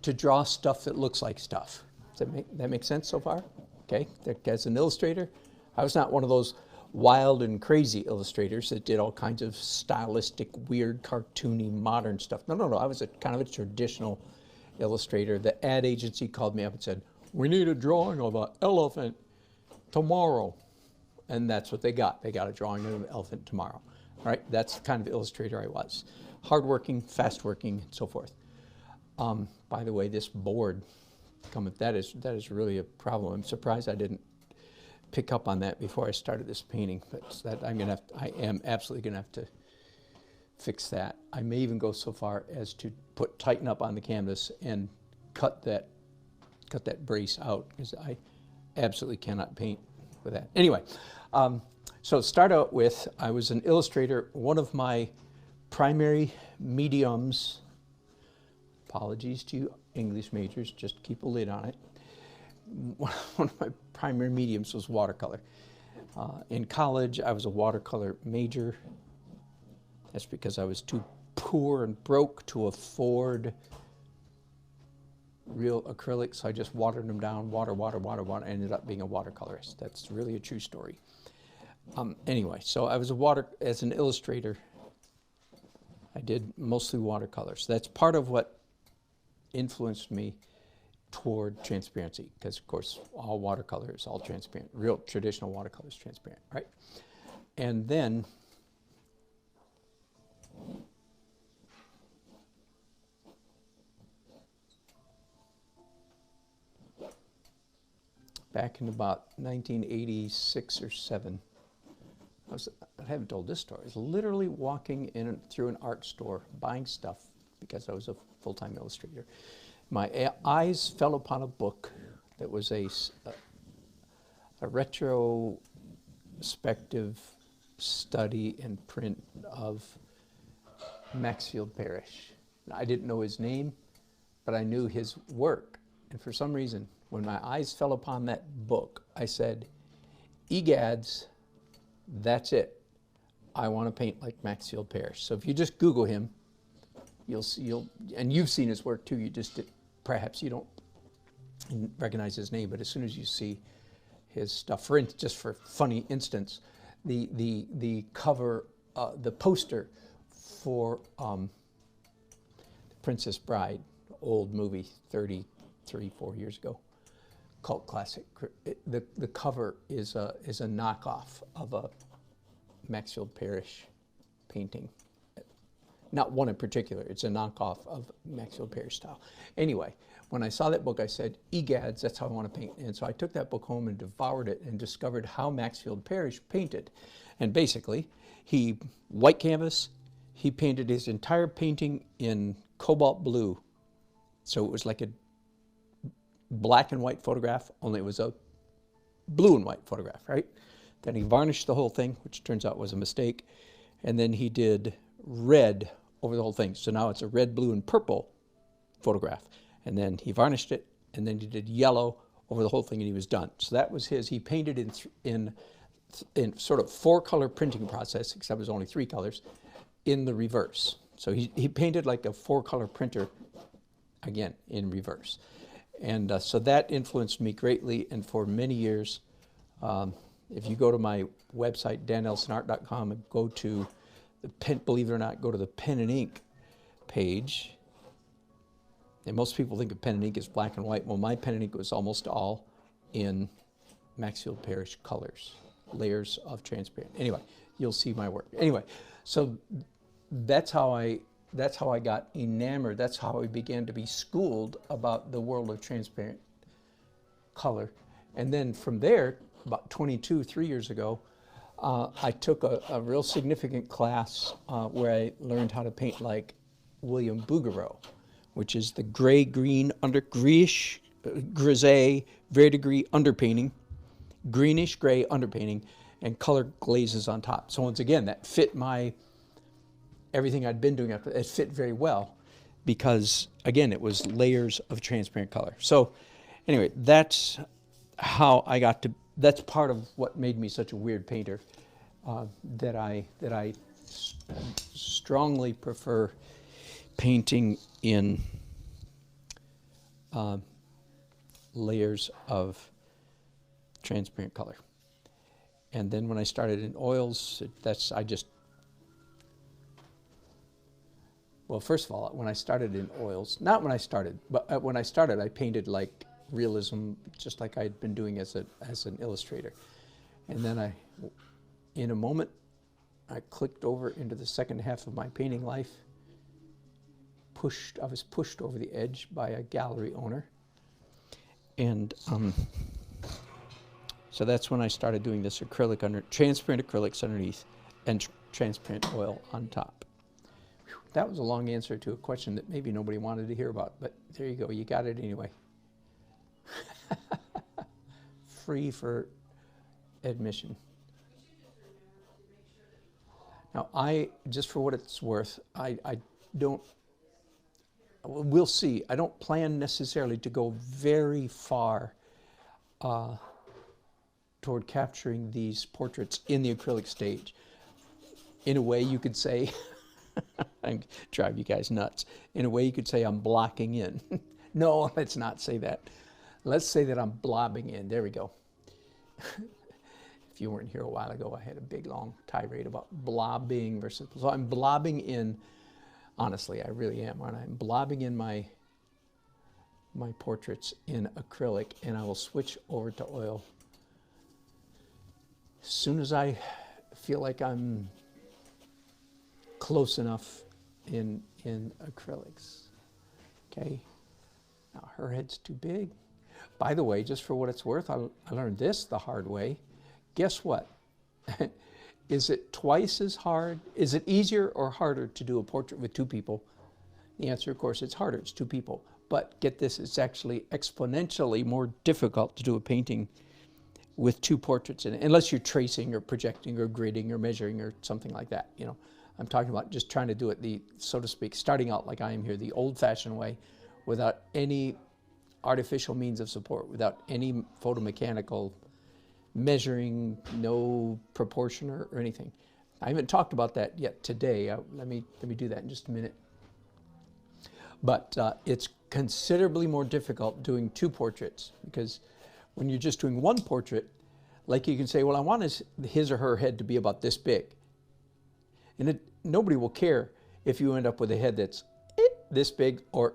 to draw stuff that looks like stuff. Does that make sense so far? Okay. As an illustrator, I was not one of those wild and crazy illustrators that did all kinds of stylistic, weird, cartoony, modern stuff. No. I was kind of a traditional illustrator. The ad agency called me up and said, "We need a drawing of an elephant tomorrow." And that's what they got. They got a drawing of an elephant tomorrow. All right, that's the kind of illustrator I was. Hardworking, fast-working, and so forth. By the way, this board, that is really a problem. I'm surprised I didn't pick up on that before I started this painting, but that I am absolutely gonna have to fix that. I may even go so far as to tighten up on the canvas and cut that brace out, because I absolutely cannot paint with that. Anyway, so start out with, I was an illustrator. One of my primary mediums, apologies to you English majors, just keep a lid on it. One of my primary mediums was watercolor. In college, I was a watercolor major. That's because I was too poor and broke to afford real acrylics, so I just watered them down, water, I ended up being a watercolorist. That's really a true story. Anyway, so I was as an illustrator, I did mostly watercolors. That's part of what influenced me toward transparency, because of course all watercolor is all transparent. Real traditional watercolor is transparent, right? And then back in about 1986 or 7, I haven't told this story. I was literally walking through an art store buying stuff because I was a full-time illustrator. My eyes fell upon a book that was a retrospective study and print of Maxfield Parrish. I didn't know his name, but I knew his work. And for some reason, when my eyes fell upon that book, I said, egads, that's it. I want to paint like Maxfield Parrish. So if you just Google him, you'll see, and you've seen his work too, perhaps you don't recognize his name, but as soon as you see his stuff, for instance, just for funny instance, the cover, the poster for Princess Bride, old movie, 33, 4 years ago, cult classic. The cover is a knockoff of a Maxfield Parrish painting. Not one in particular, it's a knockoff of Maxfield Parrish style. Anyway, when I saw that book, I said, egads, that's how I want to paint. And so I took that book home and devoured it and discovered how Maxfield Parrish painted. And basically, white canvas, he painted his entire painting in cobalt blue. So it was like a black and white photograph, only it was a blue and white photograph, right? Then he varnished the whole thing, which turns out was a mistake. And then he did red over the whole thing. So now it's a red, blue, and purple photograph. And then he varnished it, and then he did yellow over the whole thing, and he was done. So that was his. He painted in sort of 4-color printing process, except it was only 3 colors, in the reverse. So he painted like a 4-color printer, again, in reverse. And so that influenced me greatly, and for many years, if you go to my website, danelsonart.com, and go to the pen, believe it or not, go to the pen and ink page. And most people think of pen and ink as black and white. Well, my pen and ink was almost all in Maxfield Parrish colors, layers of transparent. Anyway, you'll see my work. Anyway, so that's how I got enamored. That's how I began to be schooled about the world of transparent color. And then from there, about 3 years ago, I took a real significant class where I learned how to paint like William Bouguereau, which is the gray-green grisaille verdigris underpainting, greenish-gray underpainting, and color glazes on top. So once again, that fit everything I'd been doing. It fit very well because, again, it was layers of transparent color. So anyway, that's how I got to. That's part of what made me such a weird painter, that I strongly prefer painting in layers of transparent color. And then when I started in oils, well, first of all, when I started in oils, not when I started, but when I started, I painted like realism, just like I'd been doing as an illustrator. And then in a moment, I clicked over into the second half of my painting life. I was pushed over the edge by a gallery owner, and So that's when I started doing this acrylic transparent acrylics underneath and transparent oil on top. Whew, that was a long answer to a question that maybe nobody wanted to hear about, but there you go, you got it anyway. Free for admission. Now, just for what it's worth, I don't, we'll see. I don't plan necessarily to go very far toward capturing these portraits in the acrylic stage. In a way, you could say, I drive you guys nuts. In a way, you could say I'm blocking in. No, let's not say that. Let's say that I'm blobbing in. There we go. If you weren't here a while ago, I had a big, long tirade about blobbing versus... So I'm blobbing in, honestly, I really am, aren't I? I'm blobbing in my portraits in acrylic, and I will switch over to oil as soon as I feel like I'm close enough in acrylics. Okay, now her head's too big. By the way, just for what it's worth, I learned this the hard way. Guess what? Is it twice as hard? Is it easier or harder to do a portrait with two people? The answer, of course, it's harder. It's two people. But get this, it's actually exponentially more difficult to do a painting with two portraits in it, unless you're tracing or projecting or gridding or measuring or something like that. You know, I'm talking about just trying to do it the, so to speak, starting out like I am here, the old-fashioned way, without any artificial means of support, without any photomechanical measuring, no proportion or anything. I haven't talked about that yet today. Let me do that in just a minute. But it's considerably more difficult doing two portraits, because when you're just doing one portrait, like you can say, well, I want his or her head to be about this big. And nobody will care if you end up with a head that's this big or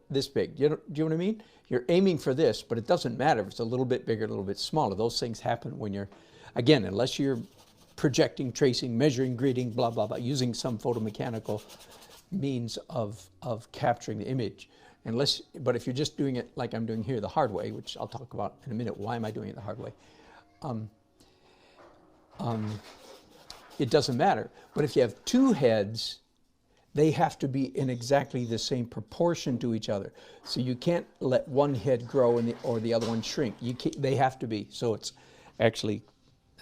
this big. Do you know what I mean? You're aiming for this, but it doesn't matter if it's a little bit bigger, a little bit smaller. Those things happen when you're, again, unless you're projecting, tracing, measuring, gridding, blah, blah, blah, using some photomechanical means of capturing the image. But if you're just doing it like I'm doing here the hard way, which I'll talk about in a minute, why am I doing it the hard way? It doesn't matter. But if you have two heads, they have to be in exactly the same proportion to each other. So you can't let one head grow or the other one shrink. They have to be. So it's actually,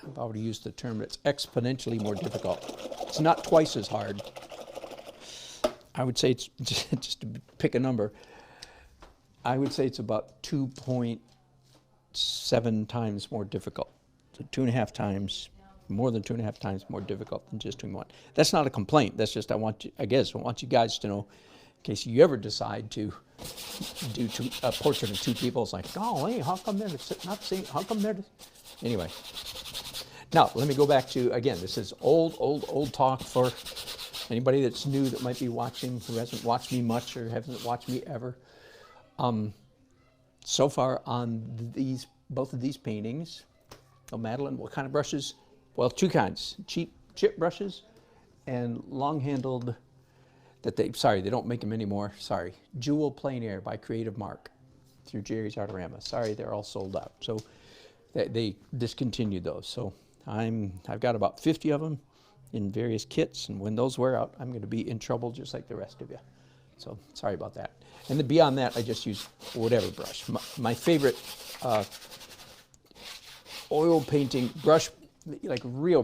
I've already used the term, it's exponentially more difficult. It's not twice as hard. I would say it's, just to pick a number, I would say it's about 2.7 times more difficult. So 2.5 times, more than 2.5 times more difficult than just doing one. That's not a complaint. That's just, I want you guys to know, in case you ever decide to do a portrait of two people. It's like, oh, hey, how come they're not seeing? How come they're? Anyway, now let me go back to, again, this is old talk for anybody that's new that might be watching, who hasn't watched me much or hasn't watched me ever. So far on both of these paintings, oh, Madeline, what kind of brushes? Well, two kinds, cheap chip brushes and long-handled, they don't make them anymore, sorry. Jewel Plein Air by Creative Mark through Jerry's Artorama. Sorry, they're all sold out. So they discontinued those. So I've got about 50 of them in various kits, and when those wear out, I'm going to be in trouble just like the rest of you. So sorry about that. And then beyond that, I just use whatever brush. My favorite oil painting brush, like real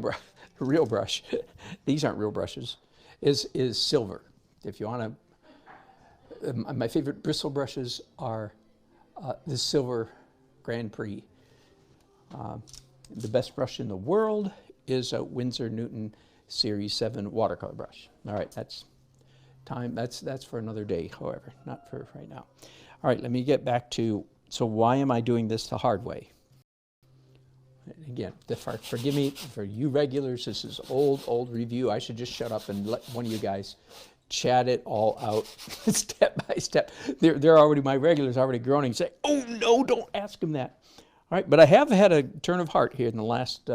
brush, these aren't real brushes, is silver. If you want to, my favorite bristle brushes are the silver Grand Prix. The best brush in the world is a Winsor Newton Series 7 watercolor brush. All right, that's for another day, however, not for right now. All right, let me get back to, so why am I doing this the hard way? Again, forgive me, for you regulars, this is old review. I should just shut up and let one of you guys chat it all out step by step. They're already, my regulars already groaning, saying, oh no, don't ask him that. All right, but I have had a turn of heart here in the last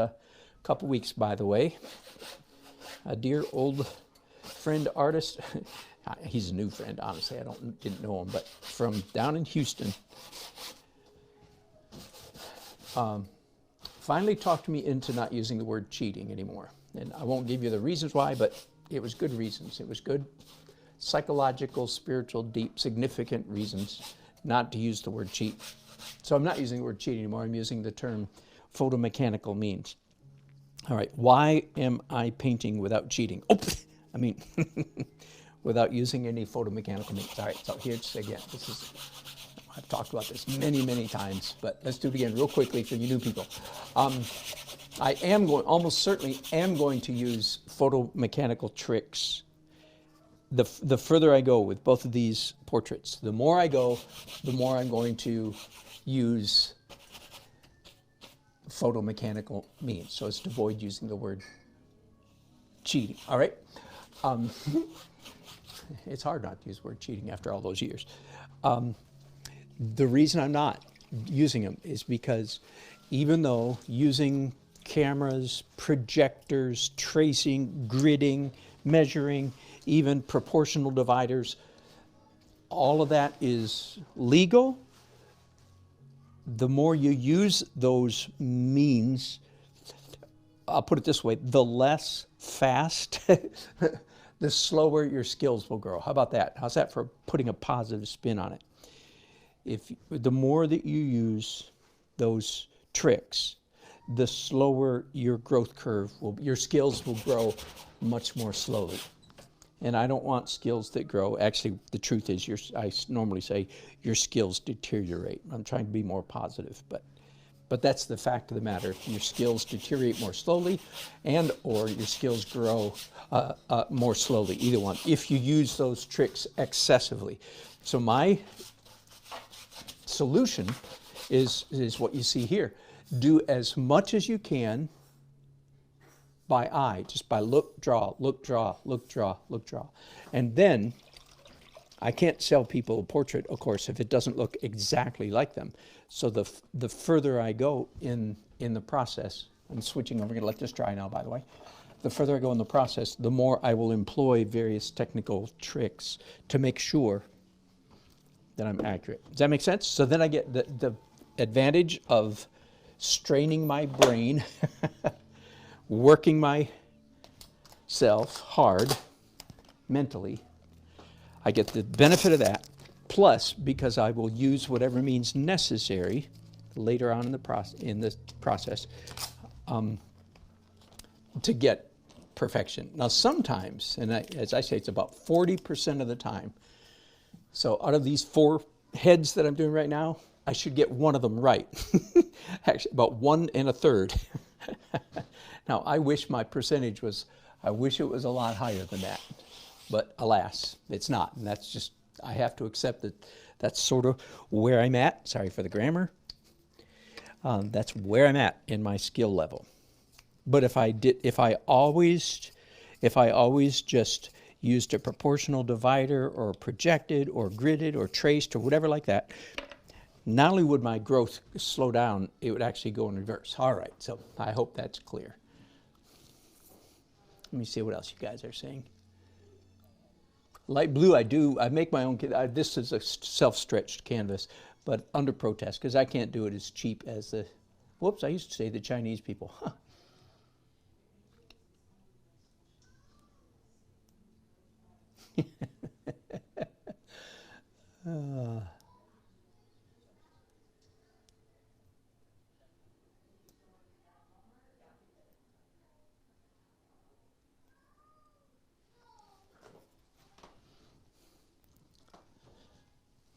couple weeks, by the way. A dear old friend artist, he's a new friend, honestly, didn't know him, but from down in Houston, finally talked me into not using the word cheating anymore. And I won't give you the reasons why, but it was good reasons. It was good psychological, spiritual, deep, significant reasons not to use the word cheat. So I'm not using the word cheat anymore. I'm using the term photomechanical means. All right, why am I painting without cheating? Oh, I mean, without using any photomechanical means. All right, so here's again, this is, I've talked about this many, many times, but let's do it again real quickly for you new people. I am going, almost certainly am going to use photomechanical tricks. The further I go with both of these portraits, the more I go, the more I'm going to use photomechanical means, so as to avoid using the word cheating, all right? It's hard not to use the word cheating after all those years. The reason I'm not using them is because even though using cameras, projectors, tracing, gridding, measuring, even proportional dividers, all of that is legal. The more you use those means, I'll put it this way, the less fast, the slower your skills will grow. How about that? How's that for putting a positive spin on it? The more that you use those tricks, the slower your growth curve your skills will grow much more slowly. And I don't want skills that grow. Actually, the truth is, I normally say your skills deteriorate. I'm trying to be more positive, but that's the fact of the matter. Your skills deteriorate more slowly, and or your skills grow more slowly. Either one. If you use those tricks excessively. So my solution is what you see here. Do as much as you can by eye, just by look, draw, look, draw, look, draw, look, draw. And then, I can't sell people a portrait, of course, if it doesn't look exactly like them. So the further I go in the process, I'm switching over, I'm gonna let this dry now, by the way. The further I go in the process, the more I will employ various technical tricks to make sure that I'm accurate. Does that make sense? So then I get the advantage of straining my brain, working myself hard mentally. I get the benefit of that, plus because I will use whatever means necessary later on in the process to get perfection. Now sometimes, and as I say, it's about 40% of the time. So out of these 4 heads that I'm doing right now, I should get one of them right. Actually, about 1 1/3. Now, I wish my percentage was, I wish it was a lot higher than that. But alas, it's not. And that's just, I have to accept that that's sort of where I'm at. Sorry for the grammar. That's where I'm at in my skill level. But if I always just used a proportional divider or projected or gridded or traced or whatever like that, not only would my growth slow down, it would actually go in reverse. All right, so I hope that's clear. Let me see what else you guys are saying. Light blue, I make my own, this is a self-stretched canvas, but under protest, because I can't do it as cheap as the, whoops, I used to say the Chinese people. Huh.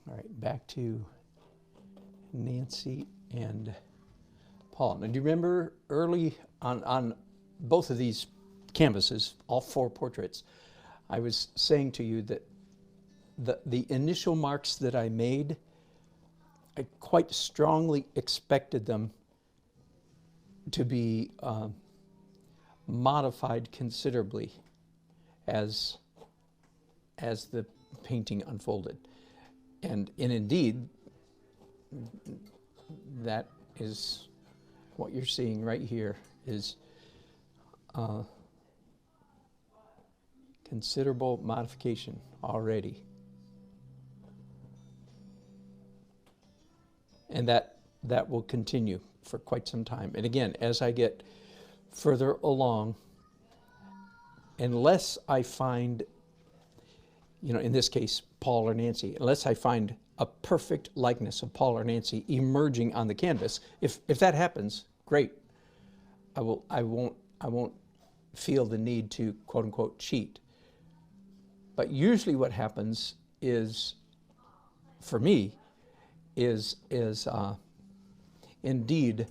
All right, back to Nancy and Paul. Now, do you remember early on both of these canvases, all 4 portraits, I was saying to you that the initial marks that I made, I quite strongly expected them to be modified considerably as the painting unfolded. And indeed, that is what you're seeing right here is considerable modification already. And that that will continue for quite some time. And again, as I get further along, unless I find, you know, in this case, Paul or Nancy, unless I find a perfect likeness of Paul or Nancy emerging on the canvas, if that happens, great. I won't feel the need to quote unquote cheat. But usually what happens is, for me, is indeed,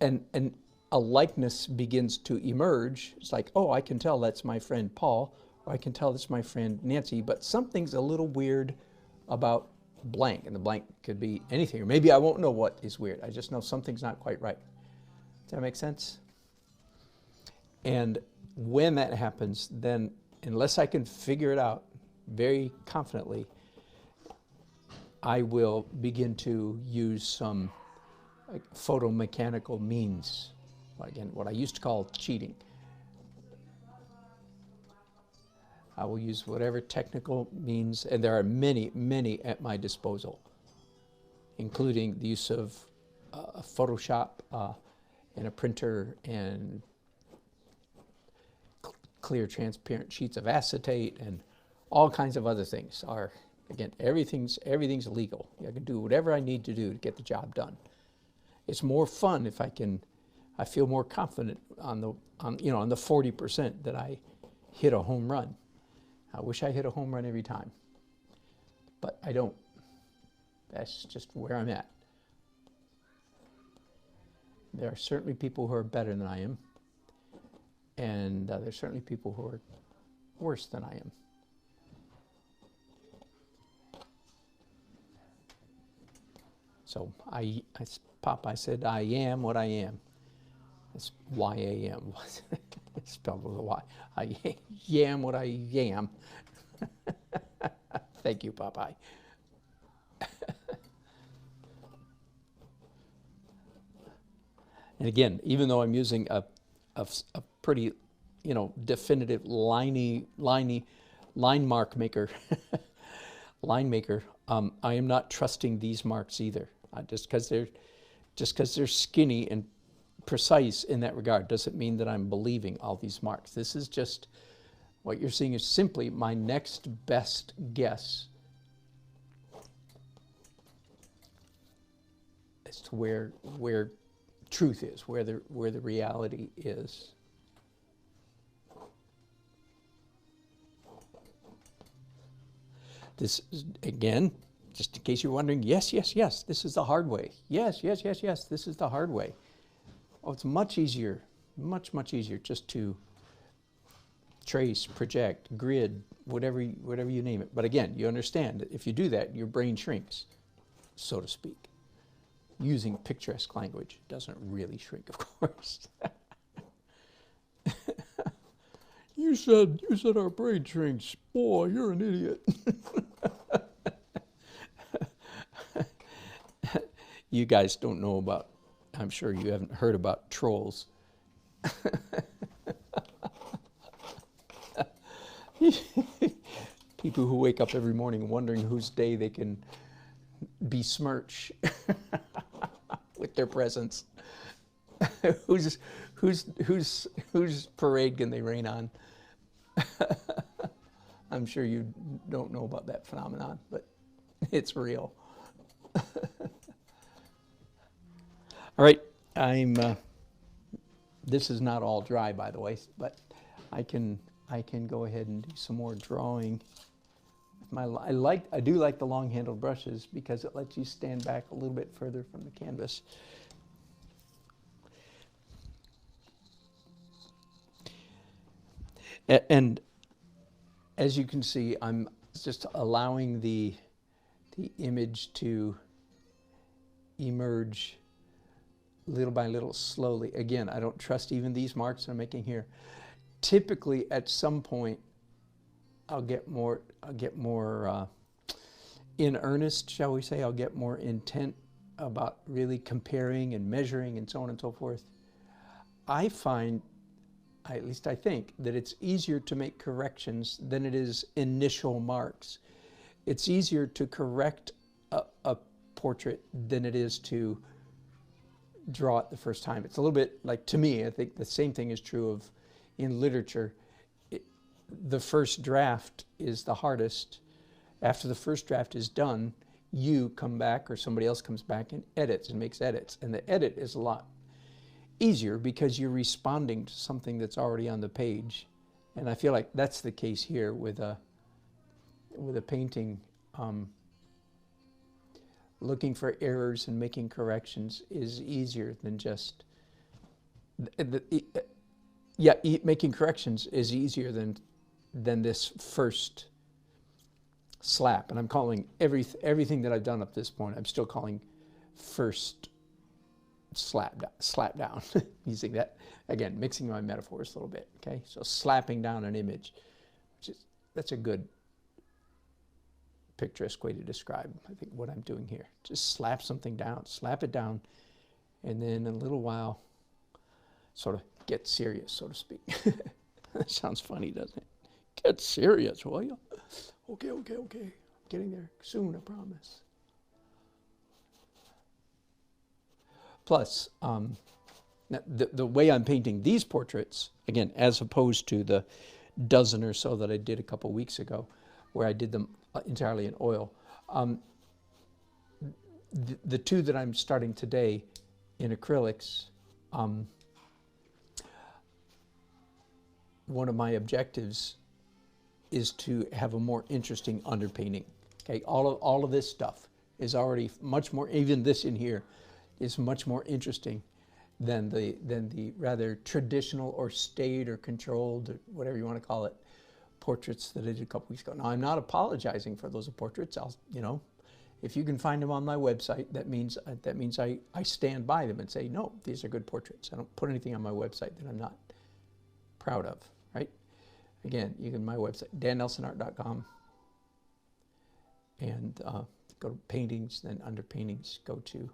and a likeness begins to emerge. It's like, oh, I can tell that's my friend Paul, or I can tell that's my friend Nancy, but something's a little weird about blank, and the blank could be anything, or maybe I won't know what is weird. I just know something's not quite right. Does that make sense? And when that happens, then unless I can figure it out very confidently, I will begin to use some photomechanical means. Again, what I used to call cheating. I will use whatever technical means, and there are many, many at my disposal, including the use of Photoshop and a printer and clear, transparent sheets of acetate and all kinds of other things. Again, everything's legal. I can do whatever I need to do to get the job done. It's more fun if I feel more confident on the 40% that I hit a home run. I wish I hit a home run every time, but I don't. That's just where I'm at. There are certainly people who are better than I am, and there's certainly people who are worse than I am. So Popeye said, I am what I am. That's Y-A-M. Spelled with a Y. I am what I am. Thank you, Popeye. And again, even though I'm using a pretty, definitive line mark maker, line maker, I am not trusting these marks either. Just because they're skinny and precise in that regard doesn't mean that I'm believing all these marks. This is just, what you're seeing is simply my next best guess as to where truth is, where the reality is. This is, again, just in case you're wondering, yes, this is the hard way. Yes, this is the hard way. Oh, it's much easier, much easier just to trace, project, grid, whatever you name it. But again, you understand that if you do that, your brain shrinks, so to speak. Using picturesque language doesn't really shrink, of course. You said our brain shrinks. Boy, you're an idiot. You guys don't know about, I'm sure you haven't heard about trolls. People who wake up every morning wondering whose day they can besmirch with their presence. whose parade can they rain on? I'm sure you don't know about that phenomenon, but it's real. All right, this is not all dry, by the way, but I can go ahead and do some more drawing. I do like the long-handled brushes because it lets you stand back a little bit further from the canvas. And as you can see, I'm just allowing the image to emerge little by little, slowly. Again, I don't trust even these marks I'm making here. Typically, at some point, I'll get more in earnest, shall we say. I'll get more intent about really comparing and measuring and so on and so forth. I find, at least I think, that it's easier to make corrections than it is initial marks. It's easier to correct a portrait than it is to draw it the first time. It's a little bit like, to me, I think the same thing is true of in literature. The first draft is the hardest. After the first draft is done, you come back or somebody else comes back and edits and makes edits. And the edit is a lot easier because you're responding to something that's already on the page. And I feel like that's the case here with a painting. Looking for errors and making corrections is easier than just making corrections is easier than this first slap. And I'm calling everything that I've done up this point, I'm still calling first slap down. Using that again, mixing my metaphors a little bit. Okay, so slapping down an image, that's a good picturesque way to describe, I think, what I'm doing here. Just slap something down, slap it down, and then in a little while, sort of get serious, so to speak. That sounds funny, doesn't it? Get serious, will you? Okay. Getting there soon, I promise. Plus, the way I'm painting these portraits, again, as opposed to the dozen or so that I did a couple weeks ago, where I did them entirely in oil. The two that I'm starting today in acrylics, one of my objectives is to have a more interesting underpainting. Okay, all of this stuff is already much more, even this in here is much more interesting than the rather traditional or staid or controlled, or whatever you want to call it, portraits that I did a couple weeks ago. Now, I'm not apologizing for those portraits. If you can find them on my website, that means I stand by them and say, no, these are good portraits. I don't put anything on my website that I'm not proud of, right? Again, you can my website, dannelsonart.com, and go to paintings, then under paintings, go to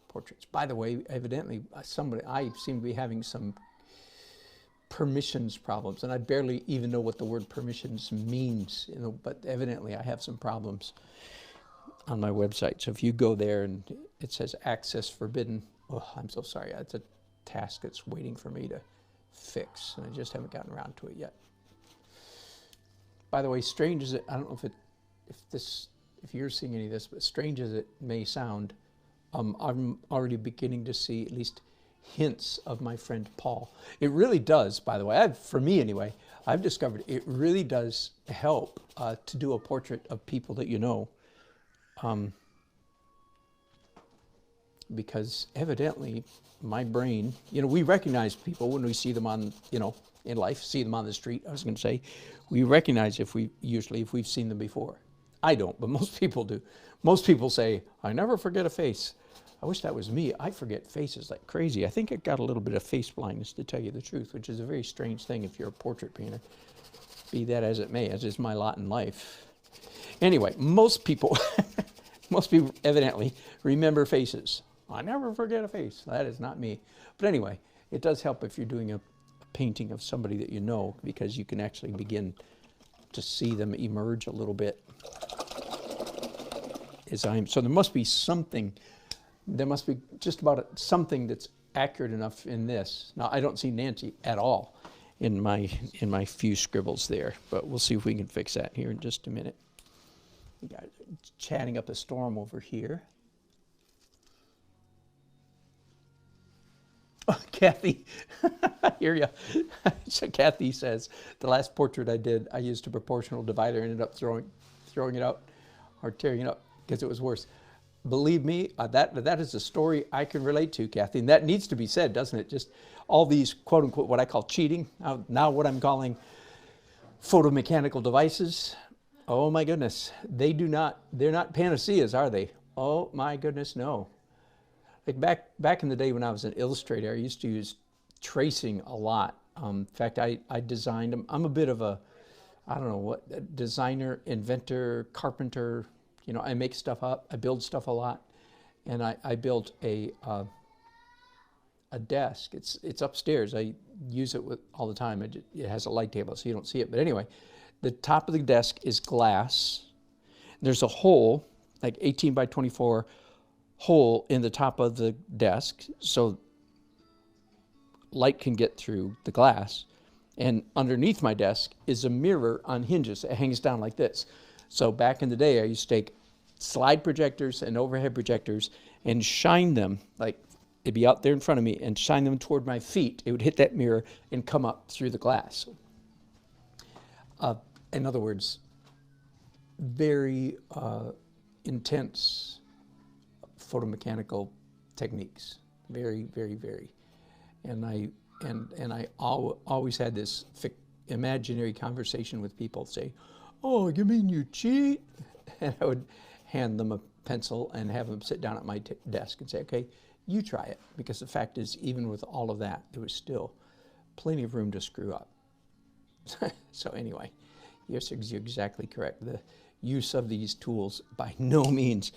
portraits. By the way, evidently, I seem to be having some permissions problems, and I barely even know what the word permissions means, but evidently I have some problems on my website. So if you go there and it says access forbidden, oh, I'm so sorry. That's a task that's waiting for me to fix, and I just haven't gotten around to it yet. By the way, strange as it, I don't know if you're seeing any of this, but strange as it may sound, I'm already beginning to see at least hints of my friend Paul. It really does, by the way, for me anyway, I've discovered it really does help to do a portrait of people that you know, because evidently my brain, we recognize people when we see them on, in life, see them on the street, I was going to say, we recognize if we've seen them before. I don't, but most people do. Most people say, I never forget a face. I wish that was me. I forget faces like crazy. I think I got a little bit of face blindness, to tell you the truth, which is a very strange thing if you're a portrait painter. Be that as it may, as is my lot in life. Anyway, most people evidently remember faces. I never forget a face. That is not me. But anyway, it does help if you're doing a painting of somebody that you know, because you can actually begin to see them emerge a little bit. So there must be something. There must be just about something that's accurate enough in this. Now, I don't see Nancy at all in my few scribbles there, but we'll see if we can fix that here in just a minute. We got chatting up a storm over here. Oh, Kathy, I hear you. So Kathy says, the last portrait I did, I used a proportional divider, ended up throwing it out or tearing it up because it was worse. Believe me, that is a story I can relate to, Kathy, and that needs to be said, doesn't it? Just all these quote unquote what I call cheating, now what I'm calling photomechanical devices. Oh my goodness, they're not panaceas, are they? Oh my goodness, no. Like back in the day when I was an illustrator, I used to use tracing a lot. In fact, I designed them. I'm a bit of a, I don't know what, designer, inventor, carpenter. I make stuff up. I build stuff a lot, and I built a desk. It's upstairs. I use it all the time. It has a light table, so you don't see it. But anyway, the top of the desk is glass. There's a hole like 18 by 24 hole in the top of the desk so light can get through the glass. And underneath my desk is a mirror on hinges. It hangs down like this. So back in the day, I used to take slide projectors and overhead projectors and shine them, like it'd be out there in front of me, and shine them toward my feet. It would hit that mirror and come up through the glass. In other words, very intense photomechanical techniques. Very, very, very. And I always had this imaginary conversation with people, say, "Oh, you mean you cheat?" And I would hand them a pencil and have them sit down at my desk and say, "Okay, you try it." Because the fact is, even with all of that, there was still plenty of room to screw up. So anyway, yes, you're exactly correct. The use of these tools by no means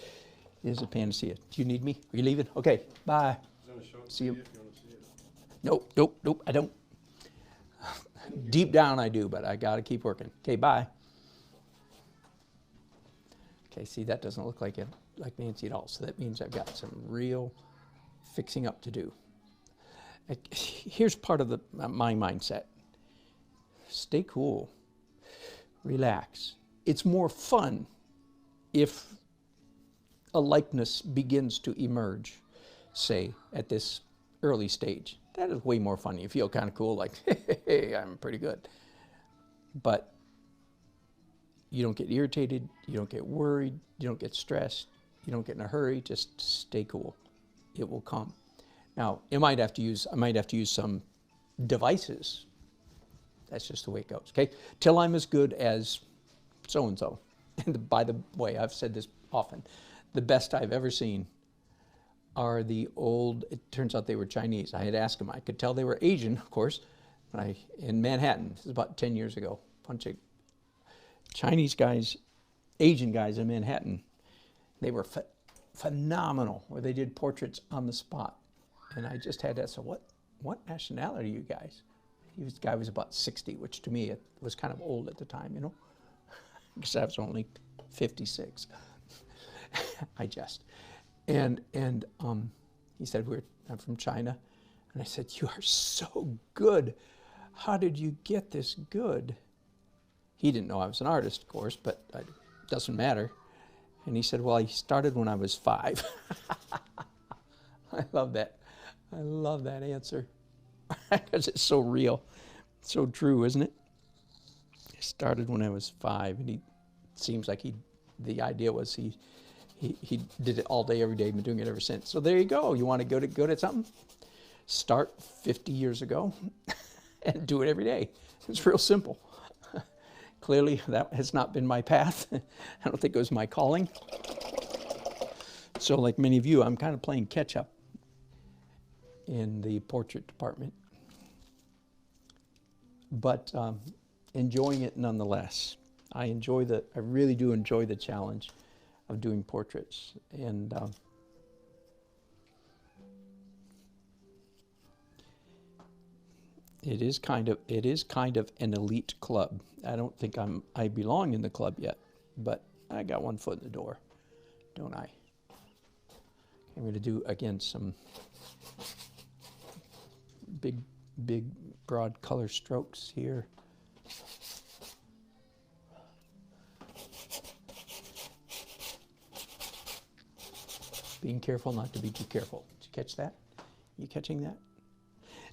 is a panacea. Do you need me? Are you leaving? Okay, bye. See you. Nope, I don't. Deep down I do, but I got to keep working. Okay, bye. Okay, see, that doesn't look like Nancy at all, so that means I've got some real fixing up to do. Here's part of my mindset. Stay cool. Relax. It's more fun if a likeness begins to emerge, say, at this early stage. That is way more fun. You feel kind of cool, like, hey, I'm pretty good. But you don't get irritated, you don't get worried, you don't get stressed, you don't get in a hurry, just stay cool. It will come. Now, I might have to use some devices. That's just the way it goes, okay? Till I'm as good as so-and-so. And by the way, I've said this often, the best I've ever seen are the old, it turns out they were Chinese. I had asked them, I could tell they were Asian, of course, but in Manhattan, this is about 10 years ago, a bunch of Chinese guys, Asian guys in Manhattan. They were phenomenal, where they did portraits on the spot. And I just had to say, what nationality are you guys? The guy was about 60, which to me, it was kind of old at the time, you know, because I was only 56. I jest. And he said, I'm from China. And I said, you are so good. How did you get this good? He didn't know I was an artist, of course, but it doesn't matter. And he said, well, he started when I was 5. I love that. I love that answer. Because it's so real. So true, isn't it? He started when I was 5, and he seems like the idea was he did it all day, every day, been doing it ever since. So there you go. You want to go good at something? Start 50 years ago and do it every day. It's real simple. Clearly, that has not been my path. I don't think it was my calling. So like many of you, I'm kind of playing catch up in the portrait department. But enjoying it nonetheless. I really do enjoy the challenge of doing portraits, and it is kind of an elite club. I don't think I belong in the club yet, but I got one foot in the door, don't I? I'm going to do again some big broad color strokes here. Being careful not to be too careful. Did you catch that? You catching that?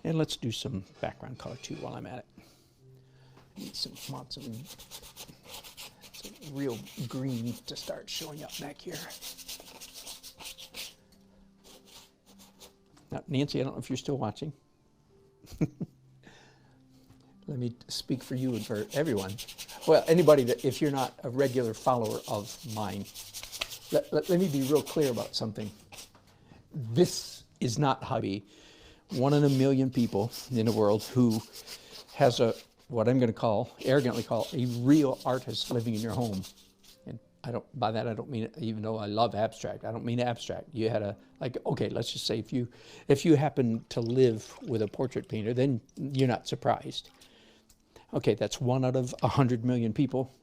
And let's do some background color too while I'm at it. I need some real green to start showing up back here. Now, Nancy, I don't know if you're still watching. Let me speak for you and for everyone. Well, anybody that, if you're not a regular follower of mine, let me be real clear about something. This is not how to be 1 in a million people in the world who has what I'm going to arrogantly call a real artist living in your home. And by that I don't mean it, even though I love abstract, I don't mean abstract. You had okay, let's just say if you happen to live with a portrait painter, then you're not surprised. Okay, that's 1 out of 100 million people.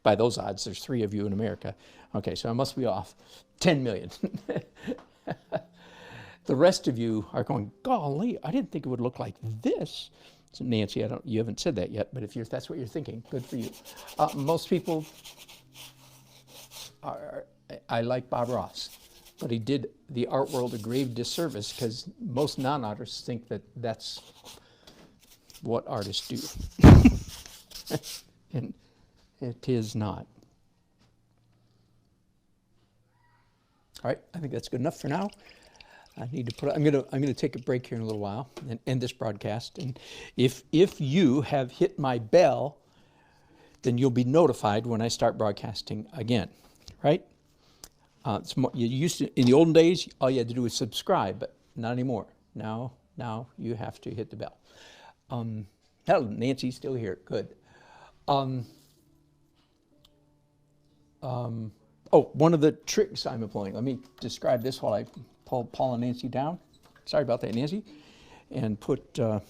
By those odds, there's 3 of you in America. Okay, so I must be off 10 million. The rest of you are going, golly, I didn't think it would look like this. So Nancy, you haven't said that yet, but if that's what you're thinking, good for you. Most people I like Bob Ross, but he did the art world a grave disservice because most non-artists think that that's what artists do. And it is not. All right, I think that's good enough for now. I need to put. I'm gonna take a break here in a little while and end this broadcast. And if you have hit my bell, then you'll be notified when I start broadcasting again, right? You used to, in the olden days, all you had to do was subscribe, but not anymore. Now you have to hit the bell. Hello, Nancy's still here. Good. One of the tricks I'm employing. Let me describe this while I pull Paul and Nancy down. Sorry about that, Nancy. And put our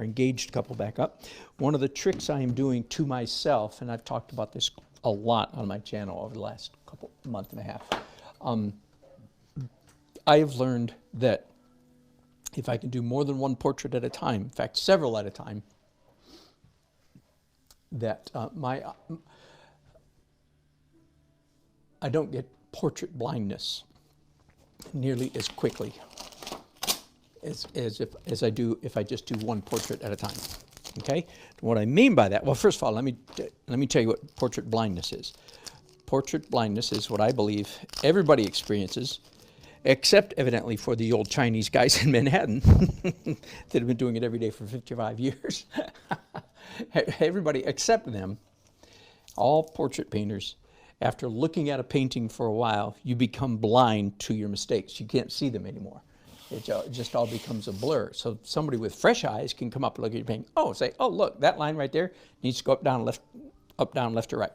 engaged couple back up. One of the tricks I am doing to myself, and I've talked about this a lot on my channel over the last month and a half. I have learned that if I can do more than one portrait at a time, in fact, several at a time, that I don't get portrait blindness nearly as quickly as I do if I just do one portrait at a time. Okay? What I mean by that, well, first of all, let me tell you what portrait blindness is. Portrait blindness is what I believe everybody experiences, except evidently for the old Chinese guys in Manhattan that have been doing it every day for 55 years. Everybody except them, all portrait painters, after looking at a painting for a while, you become blind to your mistakes. You can't see them anymore. It just all becomes a blur. So somebody with fresh eyes can come up and look at your painting. Say, look, that line right there needs to go up, down, left, or right.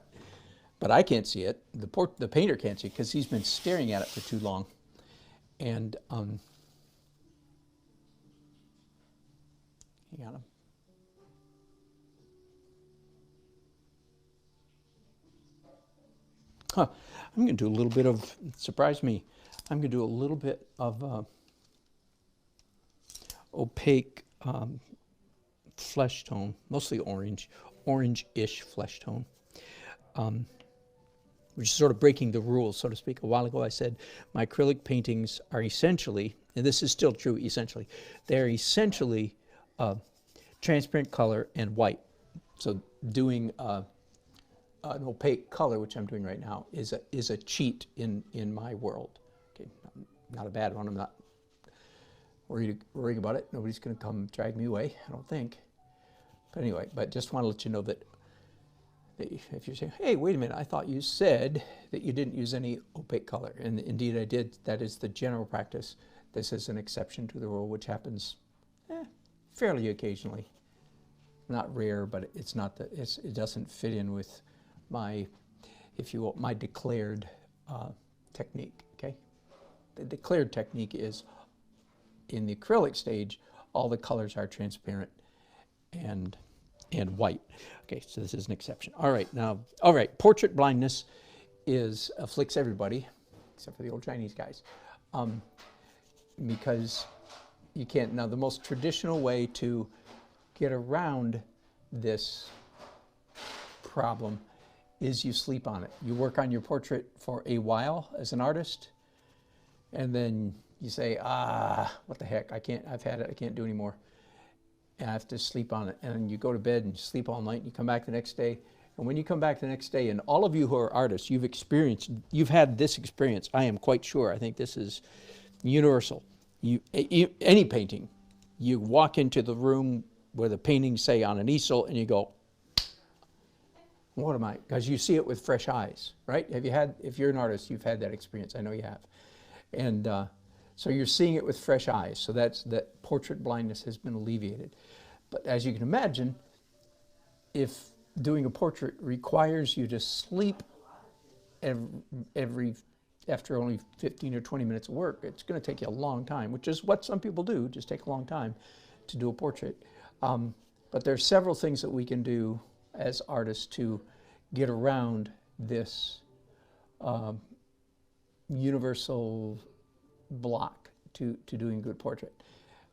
But I can't see it. The painter can't see it because he's been staring at it for too long. And you got him. I'm going to do a little bit of, surprise me, I'm going to do a little bit of opaque flesh tone, mostly orange-ish flesh tone, which is sort of breaking the rules, so to speak. A while ago I said my acrylic paintings are essentially, and this is still true essentially, they're essentially transparent color and white. So doing an opaque color, which I'm doing right now, is a cheat in my world. Okay, not a bad one. I'm not worrying about it. Nobody's going to come drag me away, I don't think. But anyway, just want to let you know that if you're saying, hey, wait a minute, I thought you said that you didn't use any opaque color. And indeed I did. That is the general practice. This is an exception to the rule, which happens fairly occasionally. Not rare, but it's not it doesn't fit in with my, if you will, my declared technique, okay? The declared technique is, in the acrylic stage, all the colors are transparent and white. Okay, so this is an exception. All right, portrait blindness afflicts everybody, except for the old Chinese guys, because you can't. Now, the most traditional way to get around this problem is you sleep on it. You work on your portrait for a while as an artist, and then you say, what the heck, I've had it, I can't do anymore. And I have to sleep on it. And you go to bed and you sleep all night, and you come back the next day. And when you come back the next day, and all of you who are artists, you've had this experience, I am quite sure. I think this is universal. Any painting, you walk into the room where the paintings say on an easel, and you go, what am I? Because you see it with fresh eyes, right? If you're an artist, you've had that experience. I know you have. And so you're seeing it with fresh eyes. So that portrait blindness has been alleviated. But as you can imagine, if doing a portrait requires you to sleep after only 15 or 20 minutes of work, it's going to take you a long time, which is what some people do, just take a long time to do a portrait. But there are several things that we can do as artists to get around this universal block to doing good portrait.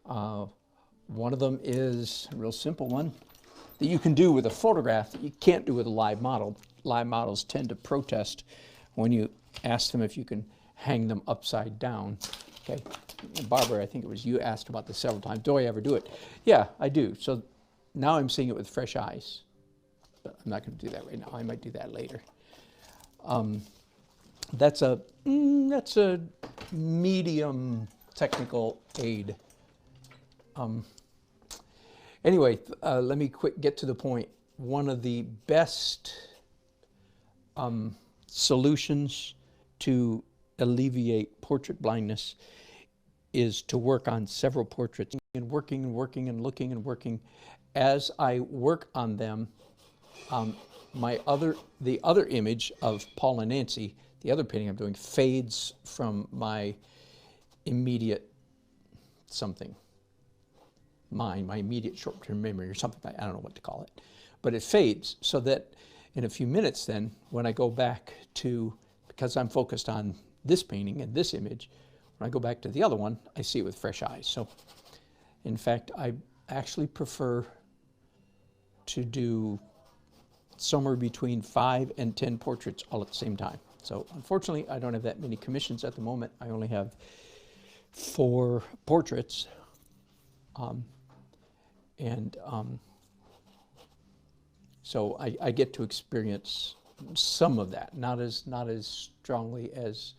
One of them is a real simple one that you can do with a photograph that you can't do with a live model. Live models tend to protest when you ask them if you can hang them upside down. Okay, and Barbara, I think it was you asked about this several times. Do I ever do it? Yeah, I do. So now I'm seeing it with fresh eyes. But I'm not going to do that right now. I might do that later. That's a medium technical aid. Anyway, let me get to the point. One of the best solutions to alleviate portrait blindness is to work on several portraits and working and working and looking and working. As I work on them, the other image of Paul and Nancy, the other painting I'm doing, fades from my immediate something. My immediate short-term memory or something, I don't know what to call it. But it fades so that in a few minutes then, when I go back to, because I'm focused on this painting and this image, when I go back to the other one, I see it with fresh eyes. So in fact, I actually prefer to do somewhere between 5 and 10 portraits all at the same time. So unfortunately, I don't have that many commissions at the moment. I only have 4 portraits. So I get to experience some of that, not as strongly as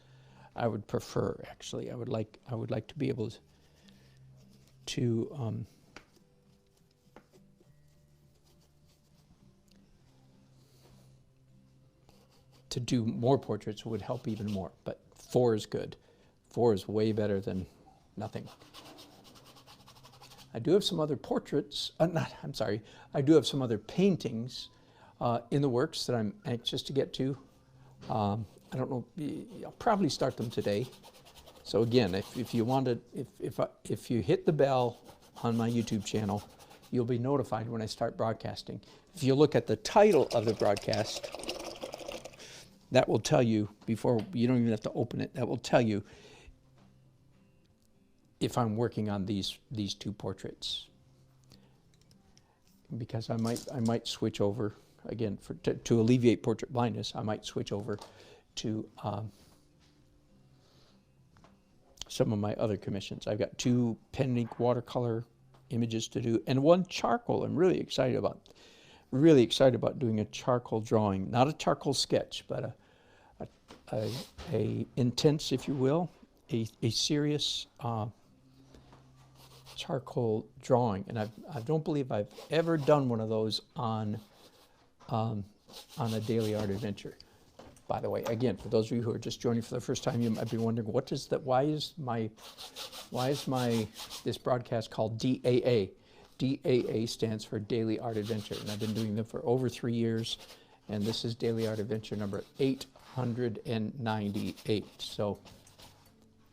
I would prefer. Actually, I would like to be able to do more portraits would help even more. But 4 is good. 4 is way better than nothing. I do have some other portraits, I do have some other paintings in the works that I'm anxious to get to. I don't know, I'll probably start them today. So again, if you want to, if you hit the bell on my YouTube channel, you'll be notified when I start broadcasting. If you look at the title of the broadcast, that will tell you, before, you don't even have to open it, that will tell you if I'm working on these 2 portraits, because I might switch over again to alleviate portrait blindness. I might switch over to some of my other commissions. I've got 2 pen and ink watercolor images to do, and 1 charcoal. I'm really excited about doing a charcoal drawing, not a charcoal sketch, but a intense, if you will, a serious charcoal drawing, and I don't believe I've ever done one of those on a daily art adventure. By the way, again, for those of you who are just joining for the first time, you might be wondering, what is that? Why is this broadcast called DAA? DAA stands for Daily Art Adventure, and I've been doing them for over 3 years, and this is Daily Art Adventure number 898. So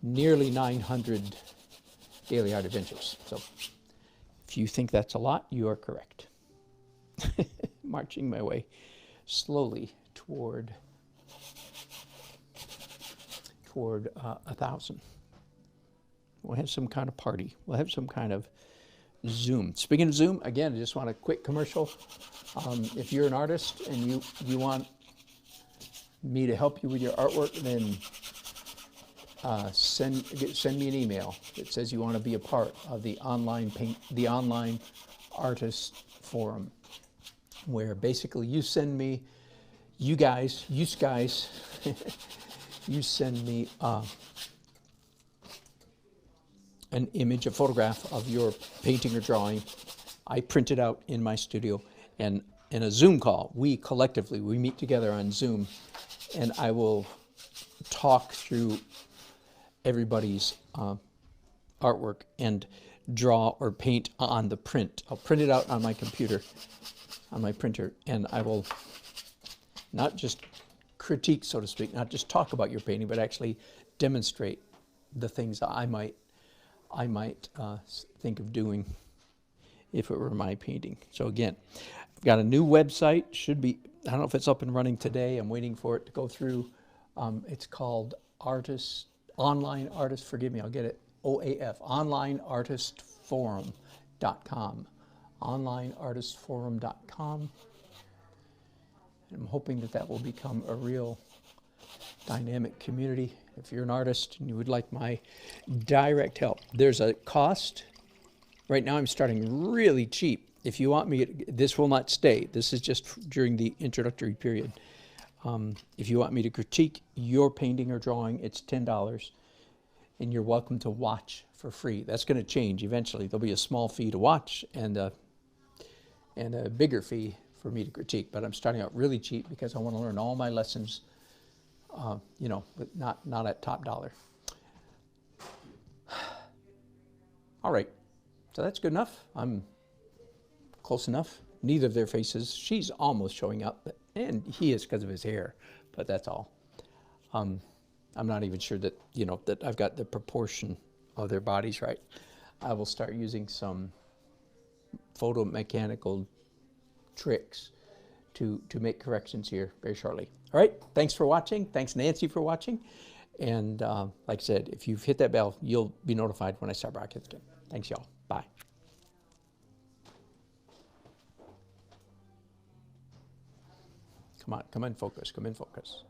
nearly 900 Daily Art Adventures. So if you think that's a lot, you are correct. Marching my way slowly toward 1,000. We'll have some kind of party. We'll have some kind of Zoom. Speaking of Zoom, again, I just want a quick commercial. If you're an artist and you want me to help you with your artwork, then send me an email that says you want to be a part of the online artist forum, where basically you send me, you guys, you send me an image, a photograph of your painting or drawing. I print it out in my studio, and in a Zoom call, we meet together on Zoom, and I will talk through everybody's artwork and draw or paint on the print. I'll print it out on my computer, on my printer, and I will not just critique, so to speak, not just talk about your painting, but actually demonstrate the things I might think of doing if it were my painting. So again, I've got a new website, should be I don't know if it's up and running today. I'm waiting for it to go through. It's called Online Artist, forgive me, I'll get it, OAF, onlineartistforum.com. Onlineartistforum.com. I'm hoping that that will become a real dynamic community. If you're an artist and you would like my direct help, there's a cost. Right now I'm starting really cheap. If you want me, this will not stay. This is just during the introductory period. If you want me to critique your painting or drawing, it's $10, and you're welcome to watch for free. That's going to change eventually. There'll be a small fee to watch and a bigger fee for me to critique. But I'm starting out really cheap because I want to learn all my lessons, you know, but not at top dollar. All right, so that's good enough. I'm close enough. Neither of their faces. She's almost showing up, and he is because of his hair, but that's all. I'm not even sure that, you know, that I've got the proportion of their bodies right. I will start using some photo mechanical tricks to make corrections here very shortly. All right, thanks for watching. Thanks, Nancy, for watching. And like I said, if you've hit that bell, you'll be notified when I start broadcasting again. Thanks, y'all. Bye. Come on, come in focus, come in focus.